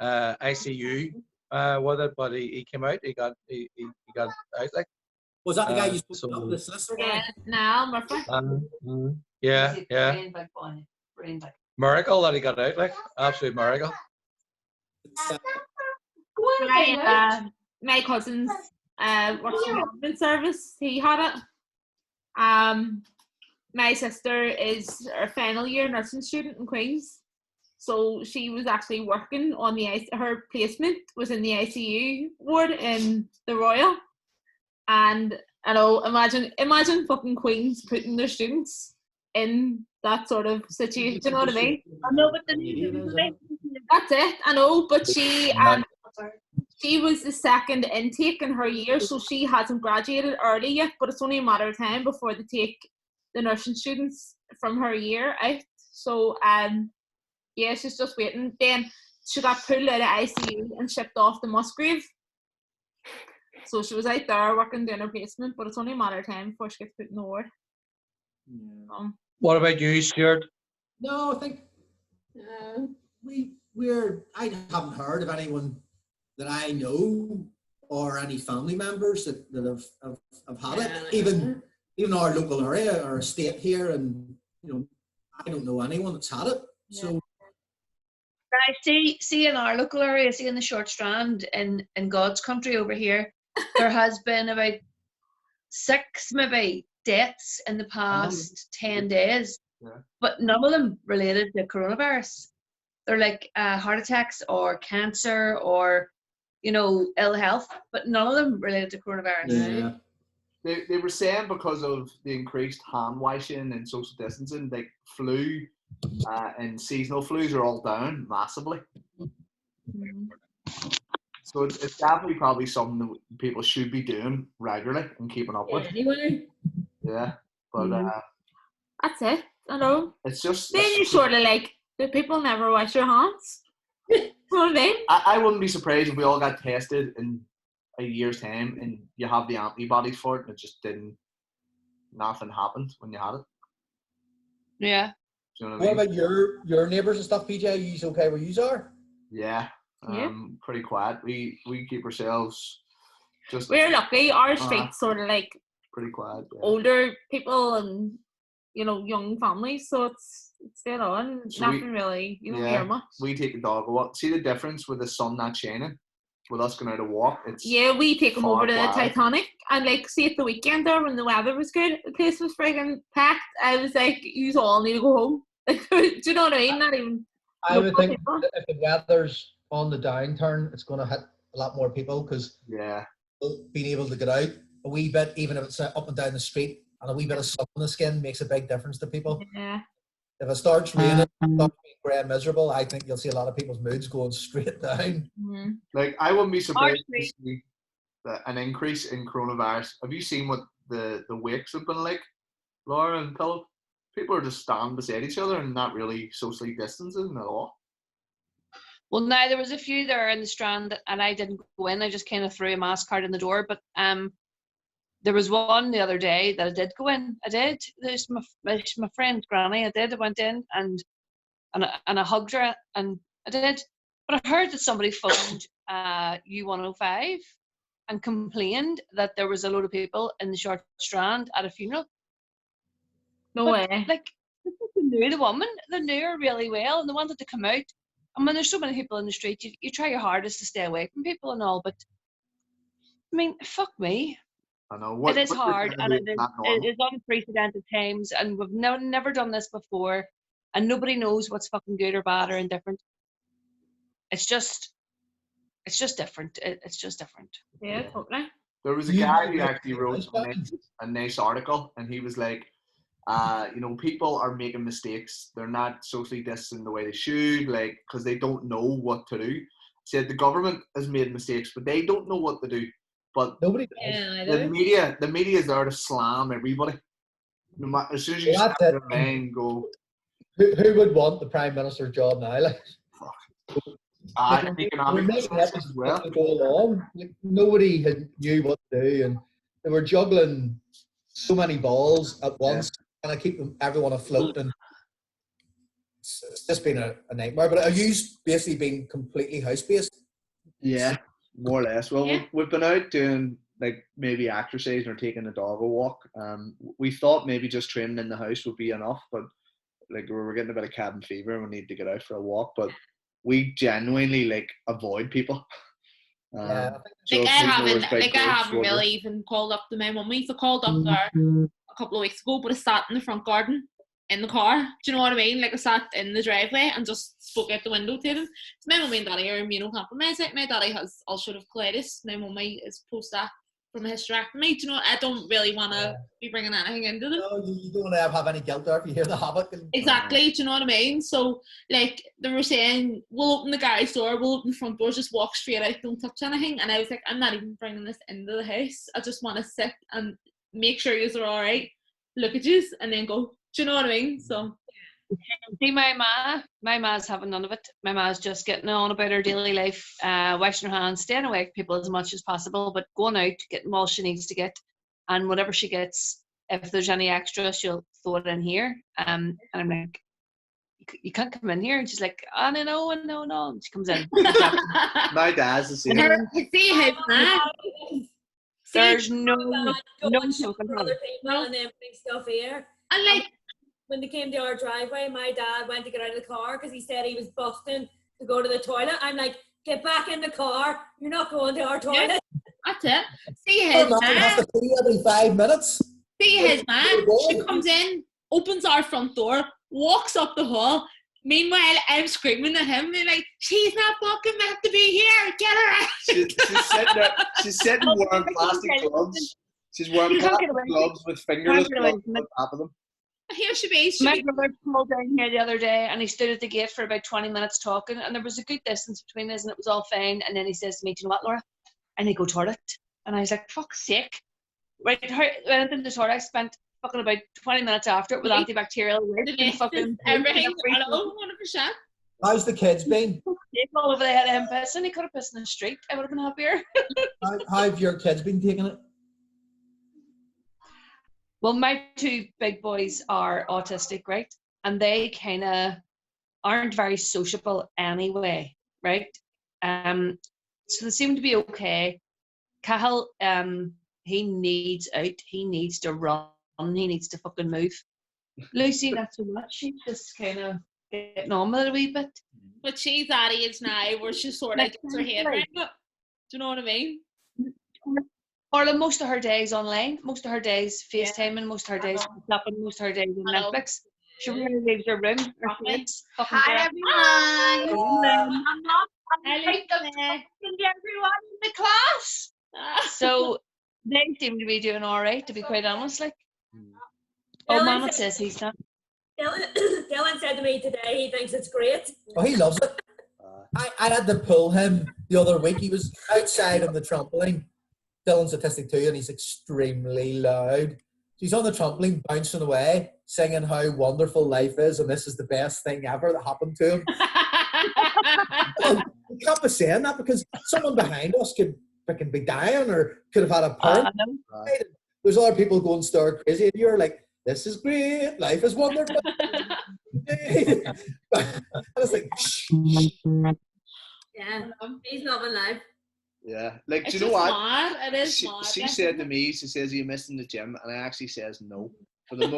ICU with it, but he came out. He got out. Like, Was that the guy you spoke to, the solicitor guy? Now, Murphy. Yeah. Miracle that he got out, like absolute miracle. My cousin's works in the government service. He had it. My sister is her final year nursing student in Queens, so she was actually working on her placement was in the ICU ward in the Royal, and I know imagine fucking Queens putting their students in that sort of situation. You know what I mean? I know, but That's it. I know, but she was the second intake in her year, so she hasn't graduated early yet. But it's only a matter of time before they take the nursing students from her year out. So yeah, she's just waiting. Then she got pulled out of ICU and shipped off to Musgrave. So she was out there working doing her placement, but it's only a matter of time before she gets put in the ward. What about you, Stuart? No, I think I haven't heard of anyone that I know or any family members that have had it. Even our local area or state here, and I don't know anyone that's had it. So I see in our local area, see in the Short Strand in God's country over here, there has been about 6 maybe deaths in the past 10 days, but none of them related to coronavirus. They're like heart attacks or cancer or ill health, but none of them related to coronavirus. Yeah. They were saying because of the increased hand washing and social distancing, like flu and seasonal flus are all down massively. So it's definitely probably something that people should be doing regularly and keeping up with. Anyway. Yeah, but that's it. I know. It's just then you sort of like, do people never wash their hands? You know what I mean? I wouldn't be surprised if we all got tested in a year's time and you have the antibodies for it and it just nothing happened when you had it. Yeah. Do you know what I mean? about your neighbours and stuff, PJ? Are you okay where you are? Yeah. Pretty quiet. We keep ourselves just. We're lucky. Our street's sort of like pretty quiet. Yeah. Older people and young families, so it's dead on. So nothing really. You don't hear much. We take the dog a walk. See the difference with the sun not shining, with us going out a walk. It's we take them over to the quiet. Titanic, and like see at the weekend there when the weather was good, the place was friggin' packed. I was like, you all need to go home. Like, do you know what I mean? Not even. I would think if the weather's on the downturn, it's going to hit a lot more people because being able to get out a wee bit, even if it's up and down the street, and a wee bit of sun on the skin makes a big difference to people. Yeah. If it starts raining, starts being grey and miserable, I think you'll see a lot of people's moods going straight down. Mm-hmm. Like, I wouldn't be surprised to see an increase in coronavirus. Have you seen what the wakes have been like, Laura and Philip? People are just standing beside each other and not really socially distancing at all. Well, now there was a few there in the Strand, and I didn't go in. I just kind of threw a mask card in the door. But there was one the other day that I did go in. I did. There's my friend Granny. I did. I went in and I hugged her, and I did. But I heard that somebody phoned U105 and complained that there was a load of people in the Short Strand at a funeral. No way. Like, they knew the woman. They knew her really well, and they wanted to come out. And when there's so many people in the street, you try your hardest to stay away from people and all, but I mean, fuck me. I know. It is hard, and it is unprecedented times, and we've never done this before, and nobody knows what's fucking good or bad or indifferent. It's just different. It's just different. Yeah, totally. There was a guy who actually wrote a nice article, and he was like, people are making mistakes. They're not socially distancing the way they should, like, because they don't know what to do. Said the government has made mistakes, but they don't know what to do. But nobody. The media is there to slam everybody. No matter, as soon as you start their lane, go. Who would want the prime minister's job now? Like, economic as well. Go along. Like, nobody knew what to do, and they were juggling so many balls at once, and I keep everyone afloat, and it's just been a nightmare. But are you basically been completely house-based? Yeah, more or less. Well, we've been out doing like maybe exercise or taking the dog a walk. We thought maybe just training in the house would be enough, but like we were getting a bit of cabin fever and we need to get out for a walk. But we genuinely like avoid people. I haven't really even called up to my mummy. So I called up there a couple of weeks ago, but I sat in the front garden in the car. Do you know what I mean? Like I sat in the driveway and just spoke out the window to them. So my mummy and daddy are immunocompromised. My daddy has ulcerative colitis. My mummy is post-op from a hysterectomy. Do you know? I don't really want to be bringing anything into them. No, you don't want to have any guilt there if you hear the havoc. Exactly. Do you know what I mean? So, like, they were saying, we'll open the garage door, we'll open the front door, just walk straight out, don't touch anything. And I was like, I'm not even bringing this into the house. I just want to sit and make sure you're all right, look at you, and then go. Do you know what I mean? So. See, my ma's having none of it. My ma's just getting on about her daily life, washing her hands, staying away from people as much as possible, but going out, getting all she needs to get, and whatever she gets, if there's any extra, she'll throw it in here. And I'm like, you can't come in here. And she's like, oh, no. And she comes in. My dad's the same. There's no for other people and then bring stuff here. And like, when they came to our driveway, my dad went to get out of the car because he said he was busting to go to the toilet. I'm like, get back in the car. You're not going to our toilet. That's it. See his man. Every 5 minutes. See his man. She comes in, opens our front door, walks up the hall. Meanwhile, I'm screaming at him. They're like, she's not fucking meant to be here. Get her out. She's sitting there. She's sitting wearing plastic gloves. She's wearing plastic gloves with fingerless gloves on top of them. Here she be. My brother called down here the other day and he stood at the gate for about 20 minutes talking, and there was a good distance between us and it was all fine. And then he says to me, do you know what, Laura? I need to go toilet. And I was like, fuck's sake. Right, I went into the toilet. I spent fucking about 20 minutes after it with antibacterial wipes and fucking everything. 100%. How's the kids been? All over the head of him pissing. He could have pissed in the street. I would have been happier. How have your kids been taking it? Well, my two big boys are autistic, right? And they kind of aren't very sociable anyway, right? So they seem to be okay. Cahill, he needs out. He needs to run. He needs to fucking move. Lucy, not so much. She's just kind of getting on with it a wee bit. But she's at age now where she sort of gets her head around it. Do you know what I mean? Or most of her days online, most of her days FaceTiming, most of her days shopping, most of her days on Netflix. She really leaves her room. Her kids. Hi everyone. I'm everyone in the class. So they seem to be doing all right, to be quite honest. Like, oh, Mama says he's not. Dylan said to me today he thinks it's great. Oh, he loves it. I had to pull him the other week. He was outside on the trampoline. Dylan's autistic too, and he's extremely loud. He's on the trampoline, bouncing away, singing how wonderful life is, and this is the best thing ever that happened to him. We can't be saying that because someone behind us could freaking be dying or could have had a parent. There's other people going stir crazy, and you're like, this is great, life is wonderful. And it's like, yeah, he's loving life. Yeah, like, do you know what? She said to me, she says, "Are you missing the gym?" And I actually says no. For the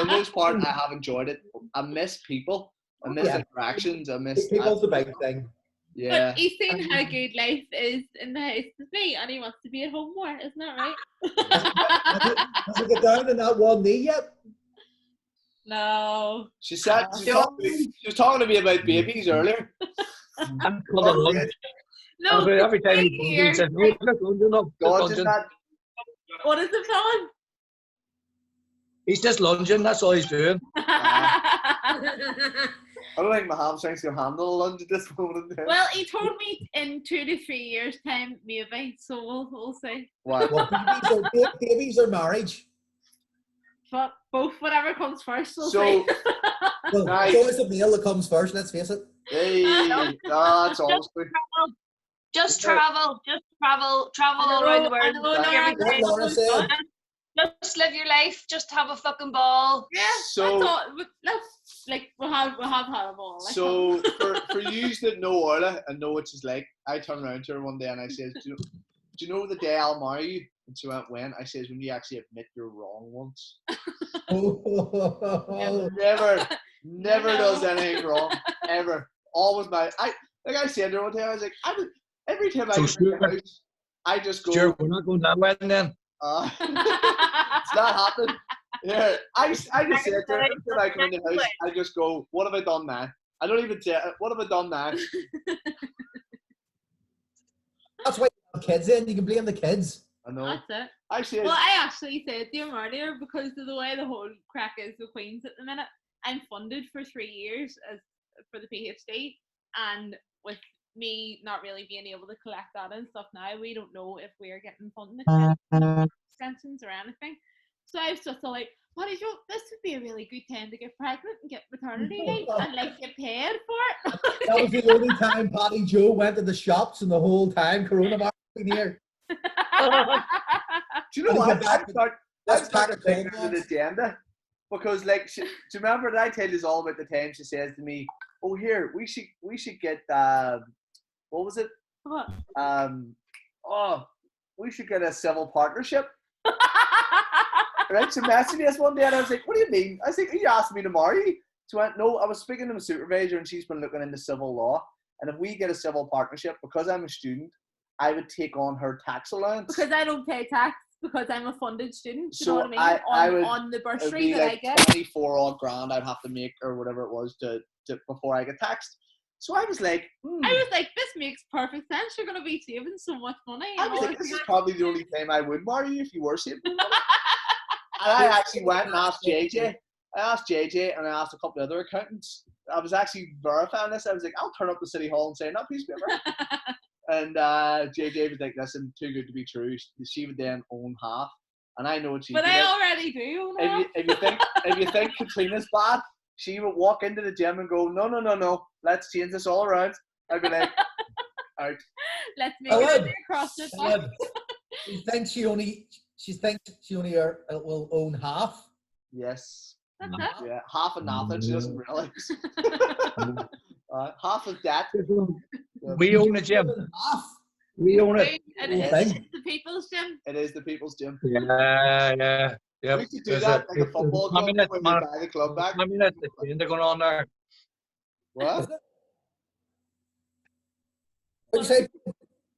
most part, I have enjoyed it. I miss people. I miss interactions. I miss people's the big thing. Yeah. But he's seen how good life is in the house with me, and he wants to be at home more. Isn't that right? Has he got down on that one knee yet? No. She was talking to me about babies earlier. No. Every time he says, "No, just lunging up, just lunging." What is it, Colin? He's just lunging. That's all he's doing. I don't think my hamstrings can handle a lunge at this moment. Well, he told me in 2 to 3 years' time, maybe. So we'll see. What? Well, babies or marriage? But both, whatever comes first. We'll So- see. Well, Nice. it's always the male that comes first, let's face it. Hey, that's honestly. Just travel all around the world. What Laura said. Just live your life. Just have a fucking ball. Yeah, So- that's all. Let's we'll have had a ball. Like, So for you that know Orla and know what she's like, I turned around to her one day and I said, do you know the day I'll marry you? And she went, when? I says, when you actually admit you're wrong once. Never does anything wrong, ever. Always like I said to her one day, I was like, every time I So get to the house, I just go, Sure, we're not going that wedding then. it's not happening. Yeah, I just said to her, every time I come in the house, I just go, what have I done now? I don't even say, what have I done now? That's why you have kids in. You can blame the kids. I know. That's it. I said, Well, I actually said to him earlier, because of the way the whole crack is with Queen's at the minute, I'm funded for 3 years for the PhD, and with me not really being able to collect that and stuff now, we don't know if we're getting funding extensions or anything. So I was just like, Paddy Joe, this would be a really good time to get pregnant and get maternity leave and get paid for it. That was the only time Paddy Joe went to the shops and the whole time coronavirus been here. do you know what? Let's I pack started a thinking cold of the agenda because, do you remember that I tell you all about the time she says to me, "Oh, here we should get what was it? What? We should get a civil partnership." Right? She messaged me this one day and I was like, "What do you mean?" I was like, "You asked me to marry you." She went, "No, I was speaking to my supervisor and she's been looking into civil law. And if we get a civil partnership, because I'm a student, I would take on her tax allowance." Because I don't pay tax because I'm a funded student. You So know what I mean? I would, on the it'd bursary be that like I get. 24 odd grand I'd have to make or whatever it was to before I get taxed. So I was like, I was like, this makes perfect sense. You're going to be saving so much money. I and was all like, this this is shit. probably the only time I would marry you if you were saving money. And I actually went and asked JJ. I asked JJ and I asked a couple of other accountants. I was actually verifying this. I was like, I'll turn up to City Hall and sign that piece of paper. And JJ was like, listen, too good to be true. She would then own half. And I know what she's But doing. I already do. Now. If you think Katrina's bad, she would walk into the gym and go, no, let's change this all around. I'd be like, out. Let's make it a across the top. She thinks she only will own half. Yes. That's it. Yeah, half of nothing. She doesn't realize. Half of that. We own a gym. We own it. It's the people's gym. It is the people's gym. Yeah. We could do that like a football club when we buy the club back. They're going on there. What? What'd you say?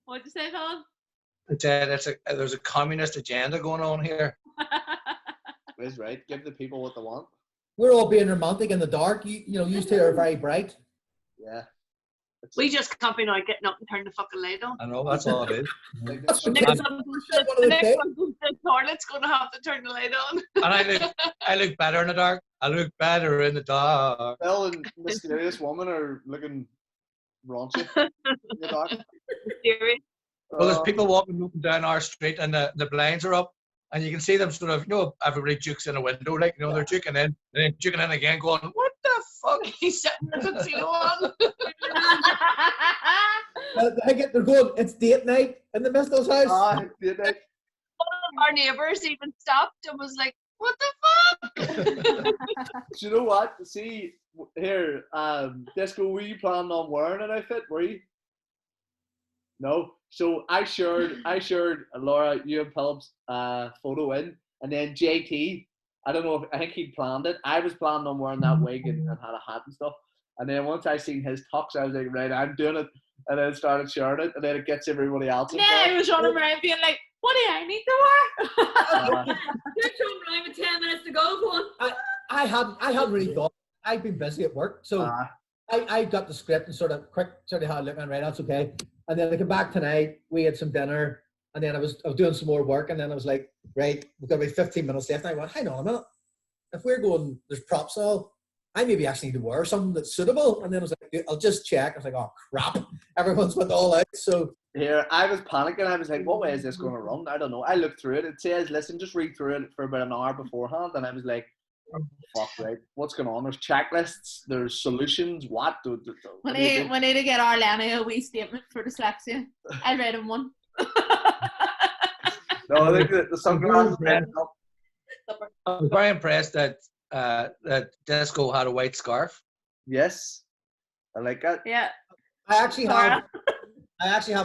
What'd you say, Colin? There's a communist agenda going on here. That's right. Give the people what they want. We're all being romantic in the dark. You two are very bright. Yeah. We just can't be like getting up and turn the fucking light on. I know, that's all it is. The next one goes to the toilet's going to have to turn the light on. And I look better in the dark. I look better in the dark. Bill and Mysterious Woman are looking raunchy in the dark. Well, there's people walking up and down our street and the blinds are up and you can see them sort of, everybody jukes in a window, like, they're juking in and then juking in again going, what the fuck? He's sitting in the tuxedo on. They're going, it's date night in the Mistel's house. It's date night. One of our neighbours even stopped and was like, what the fuck? Do you know what? See, here, Disco, were you planning on wearing an outfit? Were you? No. So I shared Laura, you and Philip's photo in, and then JT, I don't know I think he planned it. I was planning on wearing that wig and had a hat and stuff. And then once I seen his tux, I was like, right, I'm doing it. And then started sharing it, and then it gets everybody else. Yeah, I was running around being like, what do I need to wear? You're showing around with 10 minutes to go, going. I hadn't really thought. I've been busy at work, so I got the script and sort of had a look and right, that's okay. And then I came back tonight, we had some dinner, and then I was doing some more work, and then I was like, right, we've got about 15 minutes left. And I went, hang on a minute. If we're going, there's props all, I maybe actually need to wear something that's suitable. And then I was like, I'll just check. I was like, oh crap, everyone's went all out. So here, I was panicking. I was like, what way is this going to run? I don't know. I looked through it. It says, listen, just read through it for about an hour beforehand. And I was like, oh, fuck, right. What's going on? There's checklists. There's solutions. What? We need to get Arlene a wee statement for dyslexia. I read him one. No, I think the sunglasses. I was very impressed that that Disco had a white scarf. Yes, I like that. Yeah. I actually have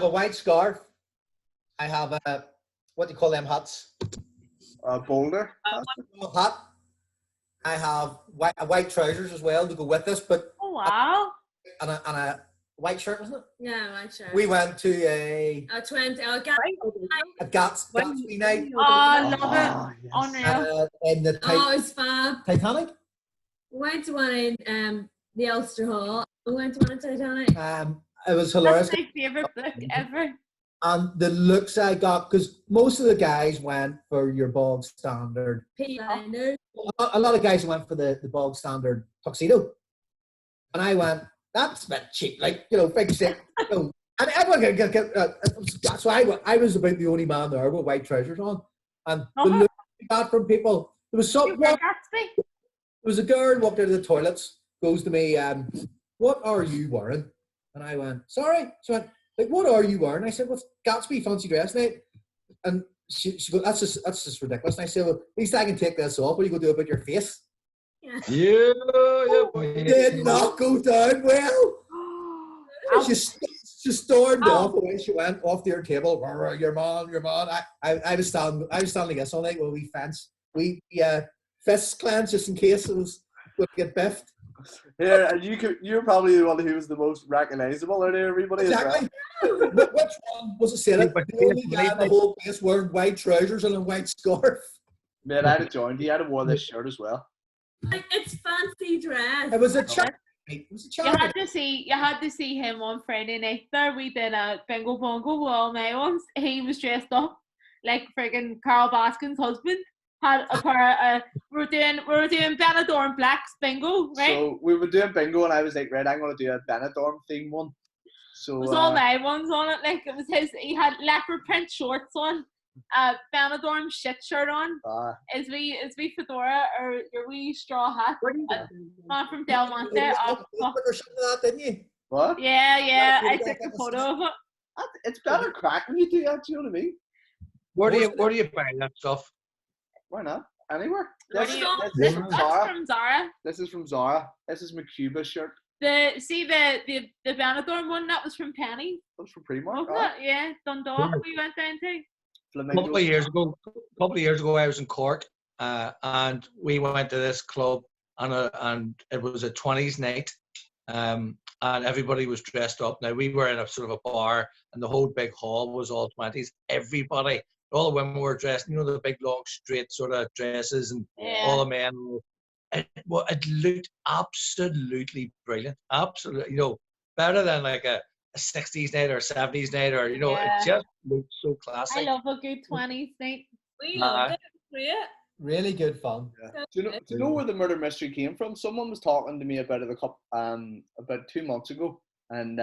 a white scarf. I have a, what do you call them hats? A boulder hat. I have white trousers as well to go with this, but oh wow, and a white shirt, wasn't it? Yeah, white shirt. We went to a Gatsby night. Oh, I love it. Unreal. In the it's fab. Titanic. We went to one in the Ulster Hall. We went to one in Titanic. It was hilarious. That's my favourite book ever. And the looks I got, because most of the guys went for your bog standard. A lot of guys went for the bog standard tuxedo. And I went, that's a bit cheap, like, big stick. And everyone can get so I was about the only man there with white trousers on. And the look I got from people, there was something. There was a girl walked out of the toilets, goes to me, what are you wearing? And I went, sorry. She went, like, what are you wearing? I said, what's Gatsby fancy dress night? And she goes, that's just ridiculous. And I said, well, at least I can take this off. What are you going to do about your face? Yeah. It did not go down well. She stormed off away. She went off to her table. Your man. I was standing against all night with a wee fence. We fists clenched just in case it was going to get biffed. Yeah, and you're probably the one who was the most recognizable out of everybody. Exactly. Which one was it? Said it? The only guy in the whole place wearing white trousers and a white scarf. Man, I'd have joined you. I'd have worn this shirt as well. Like, it's fancy dress. It was a charity. You had to see him on Friday night there. We did a bingo bongo with all my ones. He was dressed up like friggin' Carl Baskin's husband. Had a pair of, we were doing Benidorm Blacks bingo, right? So we were doing bingo and I was like, right, I'm gonna do a Benidorm theme one. So it was all my ones on it, like it was his. He had leopard print shorts on, Benidorm shit shirt on, his wee fedora or your wee straw hat. Man from Del Monte. Didn't you? What? Yeah. I took a photo of it. It's better crack when you do that. Do you know what I mean? Where do you buy that stuff? Why not? Anywhere. This is from Zara. This is from Zara. This is my Cuba shirt. The Benidorm one, that was from Penny. That was from Primark. Yeah, Dundalk. We went down to. A couple of years ago, I was in Cork, and we went to this club, and it was a 20s night, and everybody was dressed up. Now we were in a sort of a bar, and the whole big hall was all 20s. Everybody. All the women were dressed, the big, long, straight sort of dresses, and all the men. It looked absolutely brilliant. Absolutely, better than like a 60s night or 70s night, or it just looked so classic. I love a good 20s night. We loved it. Great. Really good fun. Yeah. Do you know where the murder mystery came from? Someone was talking to me about it about 2 months ago, and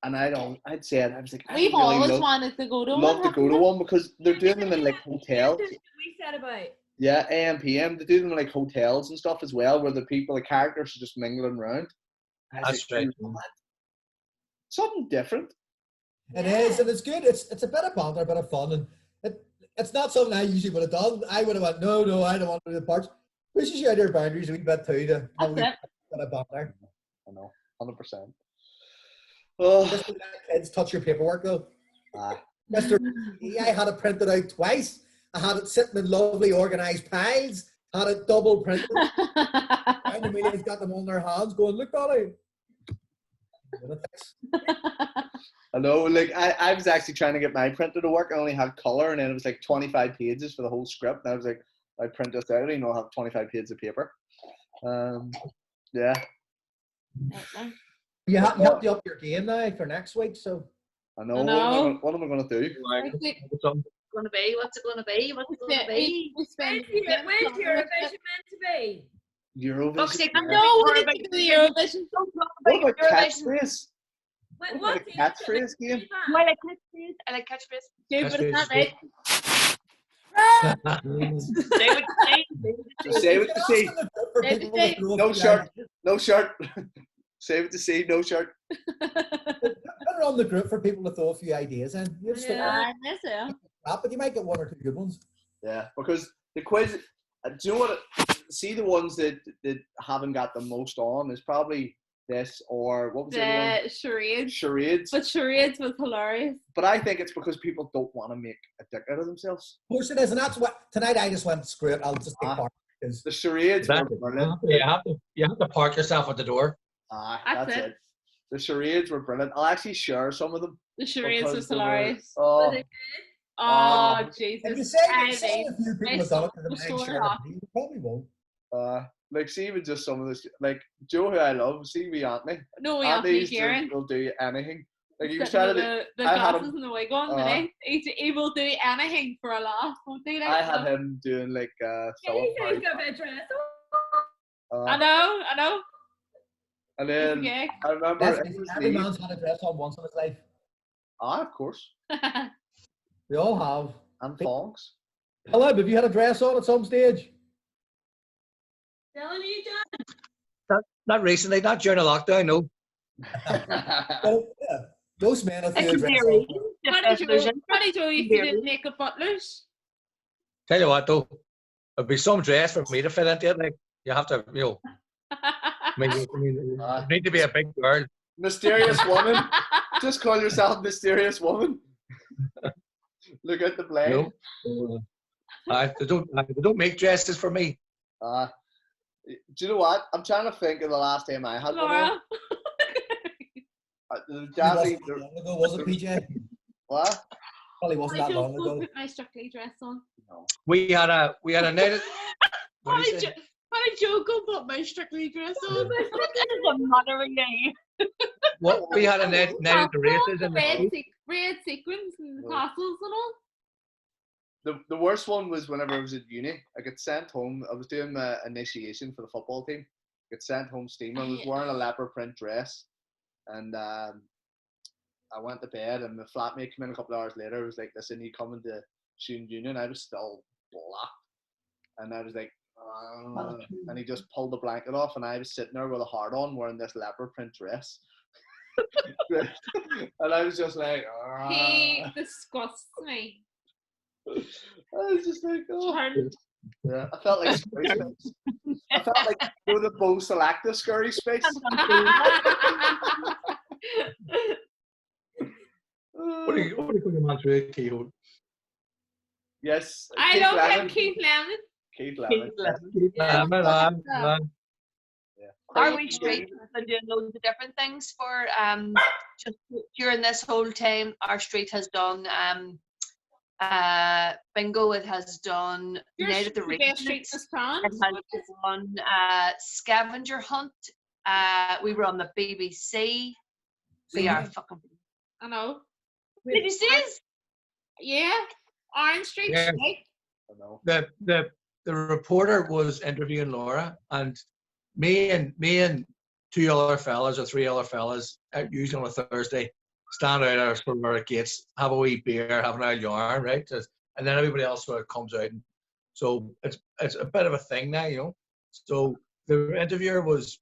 I'd said, I was like, we've really always wanted to go to one. Love to go to one because they're doing them in like hotels. We said about. Yeah, AM, PM. They do them in like hotels and stuff as well, where the characters are just mingling around. That's right. Something different. It is, and it's good. It's a bit of banter, a bit of fun, and it's not something I usually would have done. I would have went, no, I don't want to do the parts. Pushes you out your boundaries a wee bit too to have a bit of banter. I know, 100%. Just to let kids touch your paperwork though. Mr. I had it printed out twice. I had it sitting in lovely organised piles. had it double printed. And Amelia's got them on their hands going, look, Dolly. I know, like I was actually trying to get my printer to work. I only had colour, and then it was like 25 pages for the whole script. And I was like, I print this out, and I'll have 25 pages of paper. Yeah. You have to up your game now for next week, so. I know. What am I going to do? What's it going to be? What's it going to be? What's it going to be? Where's Eurovision meant to be? Eurovision. Fuck's sake, No, what did you do the Eurovision? What about catchphrase? What What about catchphrase game? I like catchphrase. I like catchphrase. Yeah, but it's not right. Save it to see. No shirt. No shirt. Save it to see. No shirt. Put it on the group for people to throw a few ideas in. You just but you might get one or two good ones. Yeah, because the quiz. Do you know what? See, the ones that haven't got the most on is probably this or what was the other one? Charades. Charades. But charades was hilarious. But I think it's because people don't want to make a dick out of themselves. Of course it is, and that's what tonight I just went, screw it, I'll just take part. The charades were brilliant. You have to park yourself at the door. That's it. The charades were brilliant. I'll actually share some of them. The charades was they were- hilarious. Oh, Oh, If you Jesus. say a few people have done it, then I'm sure you probably won't. like see even just some of this, like Joe, who I love, see me Anthony. No, we Anthony used to- Kieran. will do anything. Like he was Sitting trying with to. the I had glasses him. and the wig on, didn't he? He will do anything for a laugh, won't he? Like, I had him doing like Philip. He's got a bit of dress I know. And then Okay. I remember Definitely, it was every me. man's had a dress on once in his life. Of course. We all have. And thongs. Hello, have you had a dress on at some stage? Telling you, John. Not recently, not during the lockdown, no. Well, yeah. Most men have It's a dress very- on. What did you do if you didn't make a butlers? Tell you what, though, it'd be some dress for me to fit into it. Like, you have to, you need to be a big girl. Mysterious woman. Just call yourself mysterious woman. Look at the blade. They don't make dresses for me. Do you know what? I'm trying to think of the last time I had Laura. one. Was it PJ? What? Probably wasn't that long ago. Put my Strictly dress on. We had a night. How did Joe go put my Strictly dress on? This is a mothering day. What we had a night at the races and Red sequins and the tassels and all. The worst one was whenever I was at uni. I got sent home. I was doing my initiation for the football team. I got sent home steam. I was wearing a leopard print dress, and I went to bed. And the flatmate came in a couple of hours later. It was like, "Listen, you coming to student union?" I was still black, and I was like, and he just pulled the blanket off, and I was sitting there with a heart on, wearing this leopard print dress. And I was just like, He disgusts me. I was just like, yeah. I felt like Scurry Space. I felt like the Bo Selecta Scurry Space. What are you putting on through a keyhole? Yes. I Keith love Lemon. him, Keith Lemon. Keith Lemon. Our wee street has been doing loads of different things for just during this whole time. Our street has done bingo. It has done Night at the Races. It has done scavenger hunt. We were on the BBC. We are fucking. I know. BBC's. Yeah. Orange Street. Yeah. Right? The reporter was interviewing Laura, and me and two other fellas or three other fellas, usually on a Thursday, stand out our supermarket gates, have a wee beer, have an old yarn, right? And then everybody else sort of comes out. And so it's a bit of a thing now, you know. So the interviewer was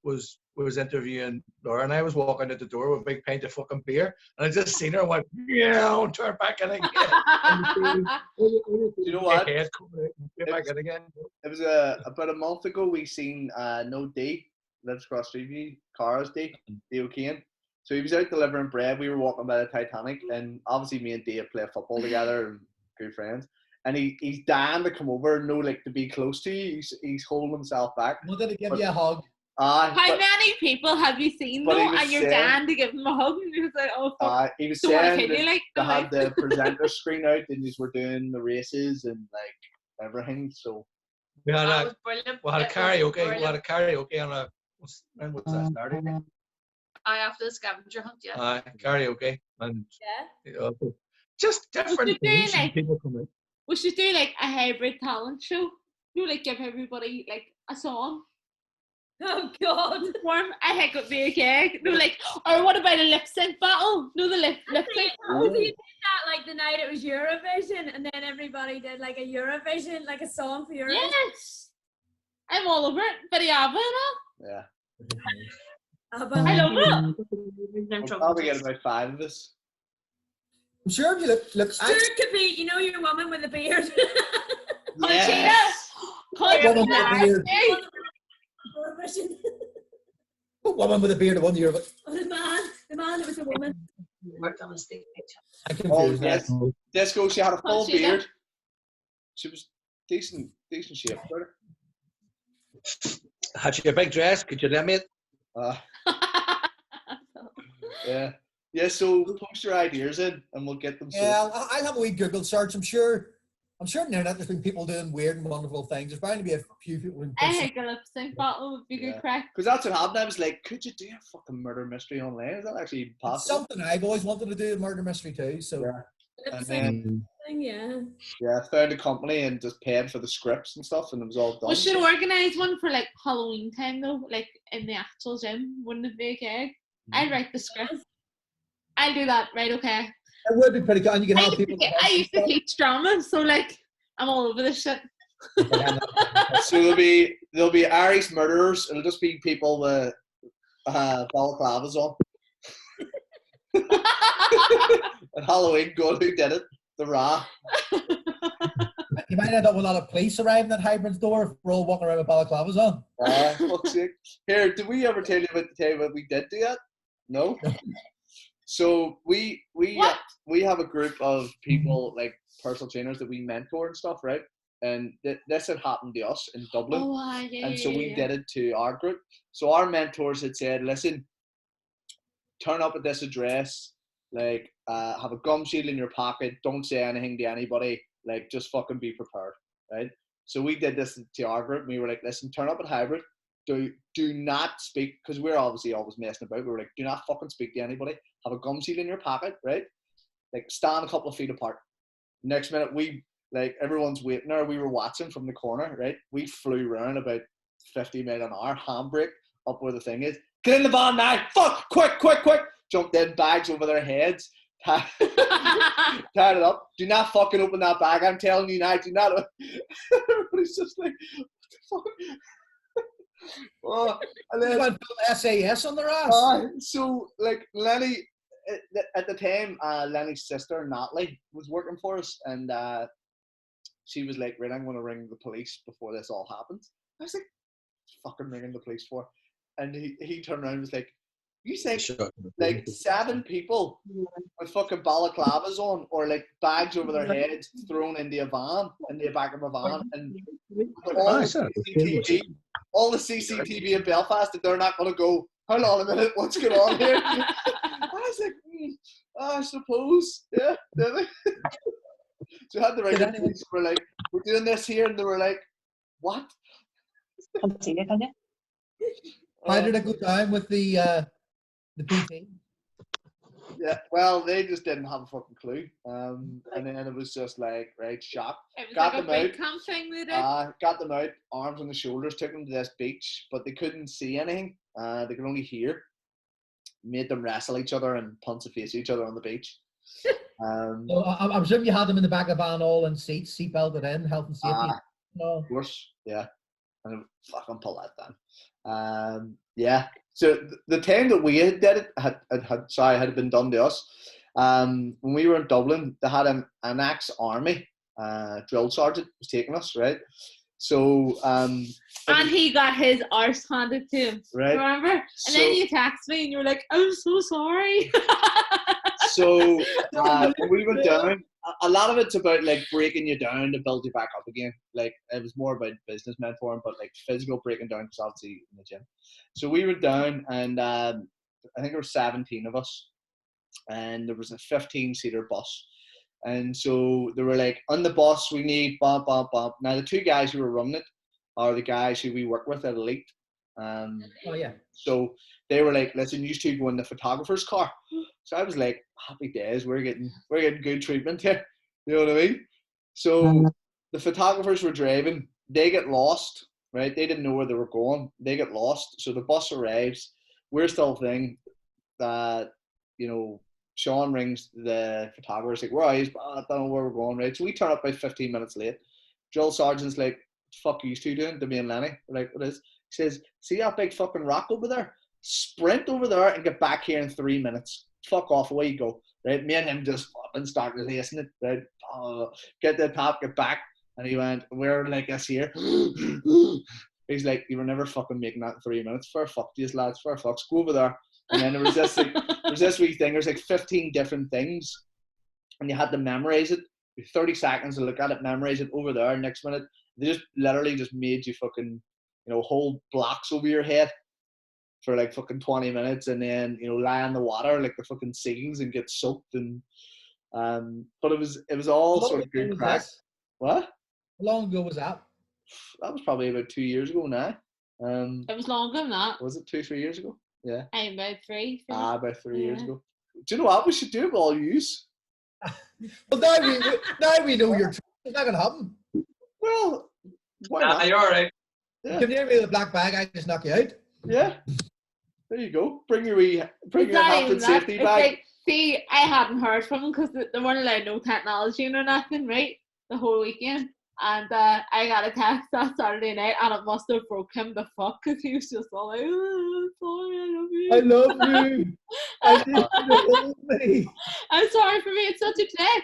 interviewing Laura, and I was walking out the door with a big pint of fucking beer, and I just seen her and went, yeah, and turn back in again. You know what? Get back in again. It was about a month ago. We seen No D, lives across the street, Cara's D, O'Kane. So he was out delivering bread. We were walking by the Titanic, and obviously me and Dave play football together and good friends. and he's dying to come over, like to be close to you. He's holding himself back. Wanted to give you a hug. How many people have you seen but he though, was and you're saying- dying to give him a hug, and you're like, oh fuck. He was Don't wanna saying kill you, that like, they no, had like. the presenter screen out, and these were doing the races and like everything. So We had That a was brilliant. we had a It was karaoke. We brilliant. had a karaoke on a when was that started? After the scavenger hunt, yeah. Karaoke and Yeah. just different We should do, things and like- people come in. We should do like a hybrid talent show. You like give everybody like a song. Oh God. Perform. I think it would be okay. No, like, or what about a lip sync battle? No, the lip sync. So you did that like the night it was Eurovision, and then everybody did like a Eurovision, like a song for Eurovision. Yes, I'm all over it. Video and all. yeah, I love it. we'll probably get about 5 of us. I'm sure if you look Stuart could be, you know, your woman with a beard. Yes. Woman with a beard. Eurovision. Woman with a beard, the one year. Oh, the man that was a woman. Worked on a stage picture. I'm Oh confused. yes, Disco. She had a full Conchita. beard. She was decent shape. Had you a big dress? Could you do it? Yeah. So post your ideas in, and we'll get them. Yeah, I'll have a wee Google search. I'm sure on the internet there's been people doing weird and wonderful things. There's bound to be a few people in I think a lip sync battle would be good crack. Because that's what happened. I was like, could you do a fucking murder mystery online? Is that actually It's possible? something I've always wanted to do, a murder mystery too. So And then Yeah. I found a company and just paid for the scripts and stuff, and it was all done. We should organise one for like Halloween time though, like in the actual gym. Wouldn't it be okay? I'd write the script. I'll do that. Right? Okay. it would be pretty cool. And you can have people. I used to teach drama, so like I'm all over this shit. So there'll be Irish murderers. It'll just be people with balaclavas on. At Halloween, going, who did it? The Ra. You might end up with a lot of police arriving at Hybrid's door if we're all walking around with balaclavas on. Fuck's sake. Here, did we ever tell you about the time when we did do that? No. So we have a group of people, like personal trainers that we mentor and stuff, right? And this had happened to us in Dublin. Oh, yeah, and so we yeah. did it to our group. So our mentors had said, listen, turn up at this address, like have a gum shield in your pocket, don't say anything to anybody, like just fucking be prepared, right? So we did this to our group. We were like, listen, turn up at Hybrid, do not speak, because we're obviously always messing about. We were like, do not fucking speak to anybody, have a gum shield in your pocket, right? Like stand a couple of feet apart. Next minute, everyone's waiting there. We were watching from the corner, right? We flew around about 50 miles an hour, handbrake up where the thing is. Get in the van now! Fuck! Quick! Jumped in, bags over their heads, tied it up. Do not fucking open that bag. I'm telling you now, do not. Everybody's just like, what the fuck? Oh, and then, You went full SAS on their ass. so, like, Lenny, at the time, Lenny's sister, Natalie, was working for us, and she was like, right, I'm going to ring the police before this all happens. I was like, fucking ringing the police for? And he turned around and was like, you think like 7 people with fucking balaclavas on, or like bags over their heads, thrown into a van, in the back of a van, and all the CCTV in Belfast, that they're not going to go, hold on a minute, what's going on here? I was like, I suppose, yeah. So I had the right police were like, we're doing this here, and they were like, what? How did it go down with the PT? Yeah, well, they just didn't have a fucking clue. And then it was just like, right, shock. It was Got like a them big out. camp thing they did. Got them out, arms on the shoulders, took them to this beach, but they couldn't see anything. They could only hear. Made them wrestle each other and punch the face at each other on the beach. So I'm assuming you had them in the back of the van, all in seats, seat belted in, health and safety. Of course, yeah. And fucking pull that down. Yeah. So the time that we did it had been done to us. When we were in Dublin, they had an ex-army drill sergeant was taking us, right? So and he got his arse handed to him. Right. Remember? And then you texted me and you were like, I'm so sorry. So when we went down, a lot of it's about like breaking you down to build you back up again. Like it was more about business mentoring, but like physical breaking down because obviously in the gym. So we were down, and I think there were 17 of us, and there was a 15-seater bus. And so they were like, on the bus, we need bump. Now, the two guys who were running it are the guys who we work with at Elite. Oh, yeah. So they were like, listen, you two go in the photographer's car. So I was like, happy days, we're getting good treatment here. You know what I mean? So the photographers were driving. They get lost, right? They didn't know where they were going. They get lost. So the bus arrives. We're still thinking that, you know, Sean rings the photographer, like, where are you? I don't know where we're going, right? So we turn up by 15 minutes late. Joel Sargent's like, what the fuck are you two doing? To me and Lenny. We're like, what is? He says, see that big fucking rock over there? Sprint over there and get back here in 3 minutes. Fuck off, away you go. Right? Me and him just fucking started racing it. Right? Get to the top, get back. And he went, we're like this here. He's like, you were never fucking making that in 3 minutes. For fuck these lads, for fucks, go over there. And then there was this like, there's this wee thing, there's like 15 different things, and you had to memorize it. 30 seconds to look at it, memorize it over there. Next minute, they just literally just made you fucking, you know, hold blocks over your head for like fucking 20 minutes, and then, you know, lie in the water like the fucking seals and get soaked. And but it was all sort of good crack. What? How long ago was that? That was probably about 2 years ago now. It was longer than that. Was it 3 years ago? Yeah. About three. About 3 years ago. Do you know what? We should do it with all yous. Well, now we know you're. It's not gonna happen. Well, why not? You're all right. Yeah. Give me the black bag. I just knock you out. Yeah. There you go. Bring your health and It's safety bag. like, see, I hadn't heard from them because they weren't allowed no technology or nothing, right? The whole weekend. And I got a text that Saturday night, and it must have broke him the fuck because he was just all like, oh, sorry, I love you. I need you to hold me. I'm sorry for being such a dick.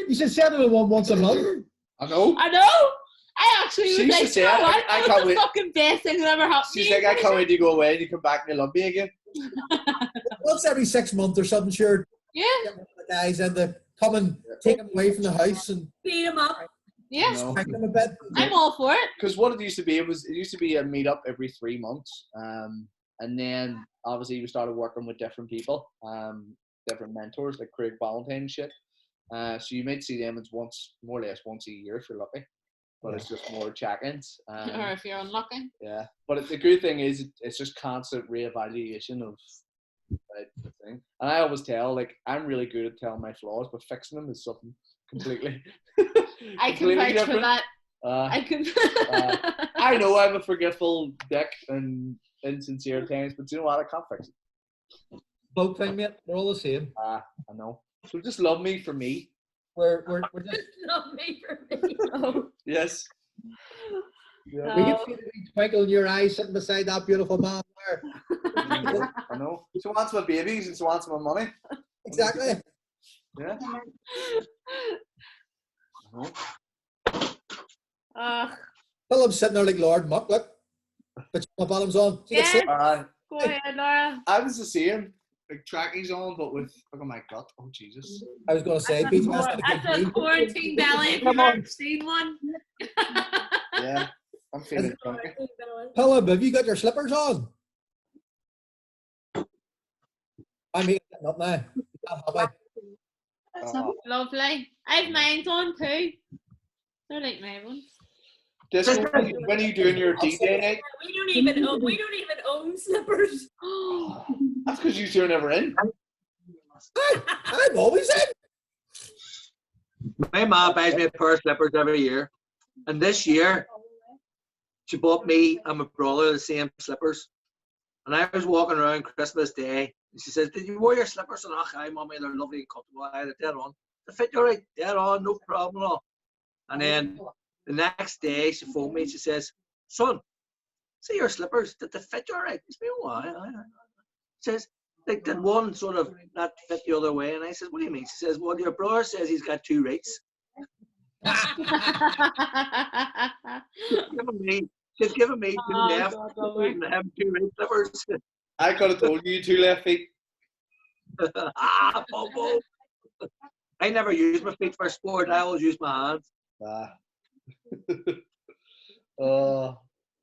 You should send him one once a month. I know. I actually was She like, should say, you know I what? can't That was wait. the fucking best thing that ever happened to She's me. like, I can't wait to go away and you come back and you love me again. Once every 6 months or something, sure. Yeah. Get one of the guys and they come and take him away from the house and beat him up. Yeah. smack him a bit. I'm all for it. Because what it used to be, it used to be a meet up every 3 months. And then obviously we started working with different people, different mentors like Craig Ballantyne and shit. So you might see them as more or less once a year if you're lucky. But it's just more check-ins. Or if you're unlucky. Yeah. But the good thing is it's just constant reevaluation of the thing. And I always tell, like, I'm really good at telling my flaws, but fixing them is something completely I can vouch for that. I can. I know I'm a forgetful dick and insincere at times, but you know what? I can't fix it. Bloke thing, mate. We're all the same. I know. So just love me for me. We're just Love me for me. Oh. Yes. Yeah. We can see the big twinkle in your eyes sitting beside that beautiful man there. I know. She wants my babies and she wants my money. Exactly. Yeah. Philip's sitting there like Lord Muck, look. Put my bottoms on. See Yeah. that? Go ahead, Laura. I was the same. Like trackies on, but with look at my gut. Oh Jesus! I was going to say, Peter, That's a quarantine belly if you've ever seen one. Yeah, I'm feeling chunky. Philip, have you got your slippers on? I'm making it up now. You can't have it. Lovely. I've mine on too. They're like my ones. This when are you doing your DJ night? We don't even own slippers. That's because you two are never in. I'm always in. My mom buys me a pair of slippers every year, and this year she bought me and my brother the same slippers. And I was walking around Christmas Day, and she says, "Did you wear your slippers?" And hi, mommy, they're lovely and comfortable. I had it dead on. They fit you right, dead on, no problem at all. And then the next day she phoned me and she says, "Son, see your slippers? Did they fit you all right?" It's been a while. She says, like, did one sort of not fit the other way? And I said, "What do you mean?" She says, "Well, your brother says he's got two rights." She's giving me two left and having two right slippers. I could have told you two left feet. Bobo. I never use my feet for sport. I always use my hands.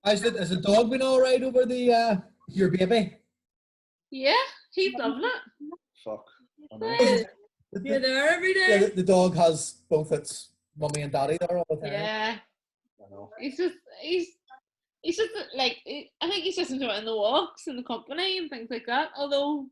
Has the dog been all right over the your baby? Yeah, he's loving it. Fuck. You're there every Yeah, day. the dog has both its mummy and daddy there all the time. Yeah. He's just like, I think he's just enjoying the walks and the company and things like that. Although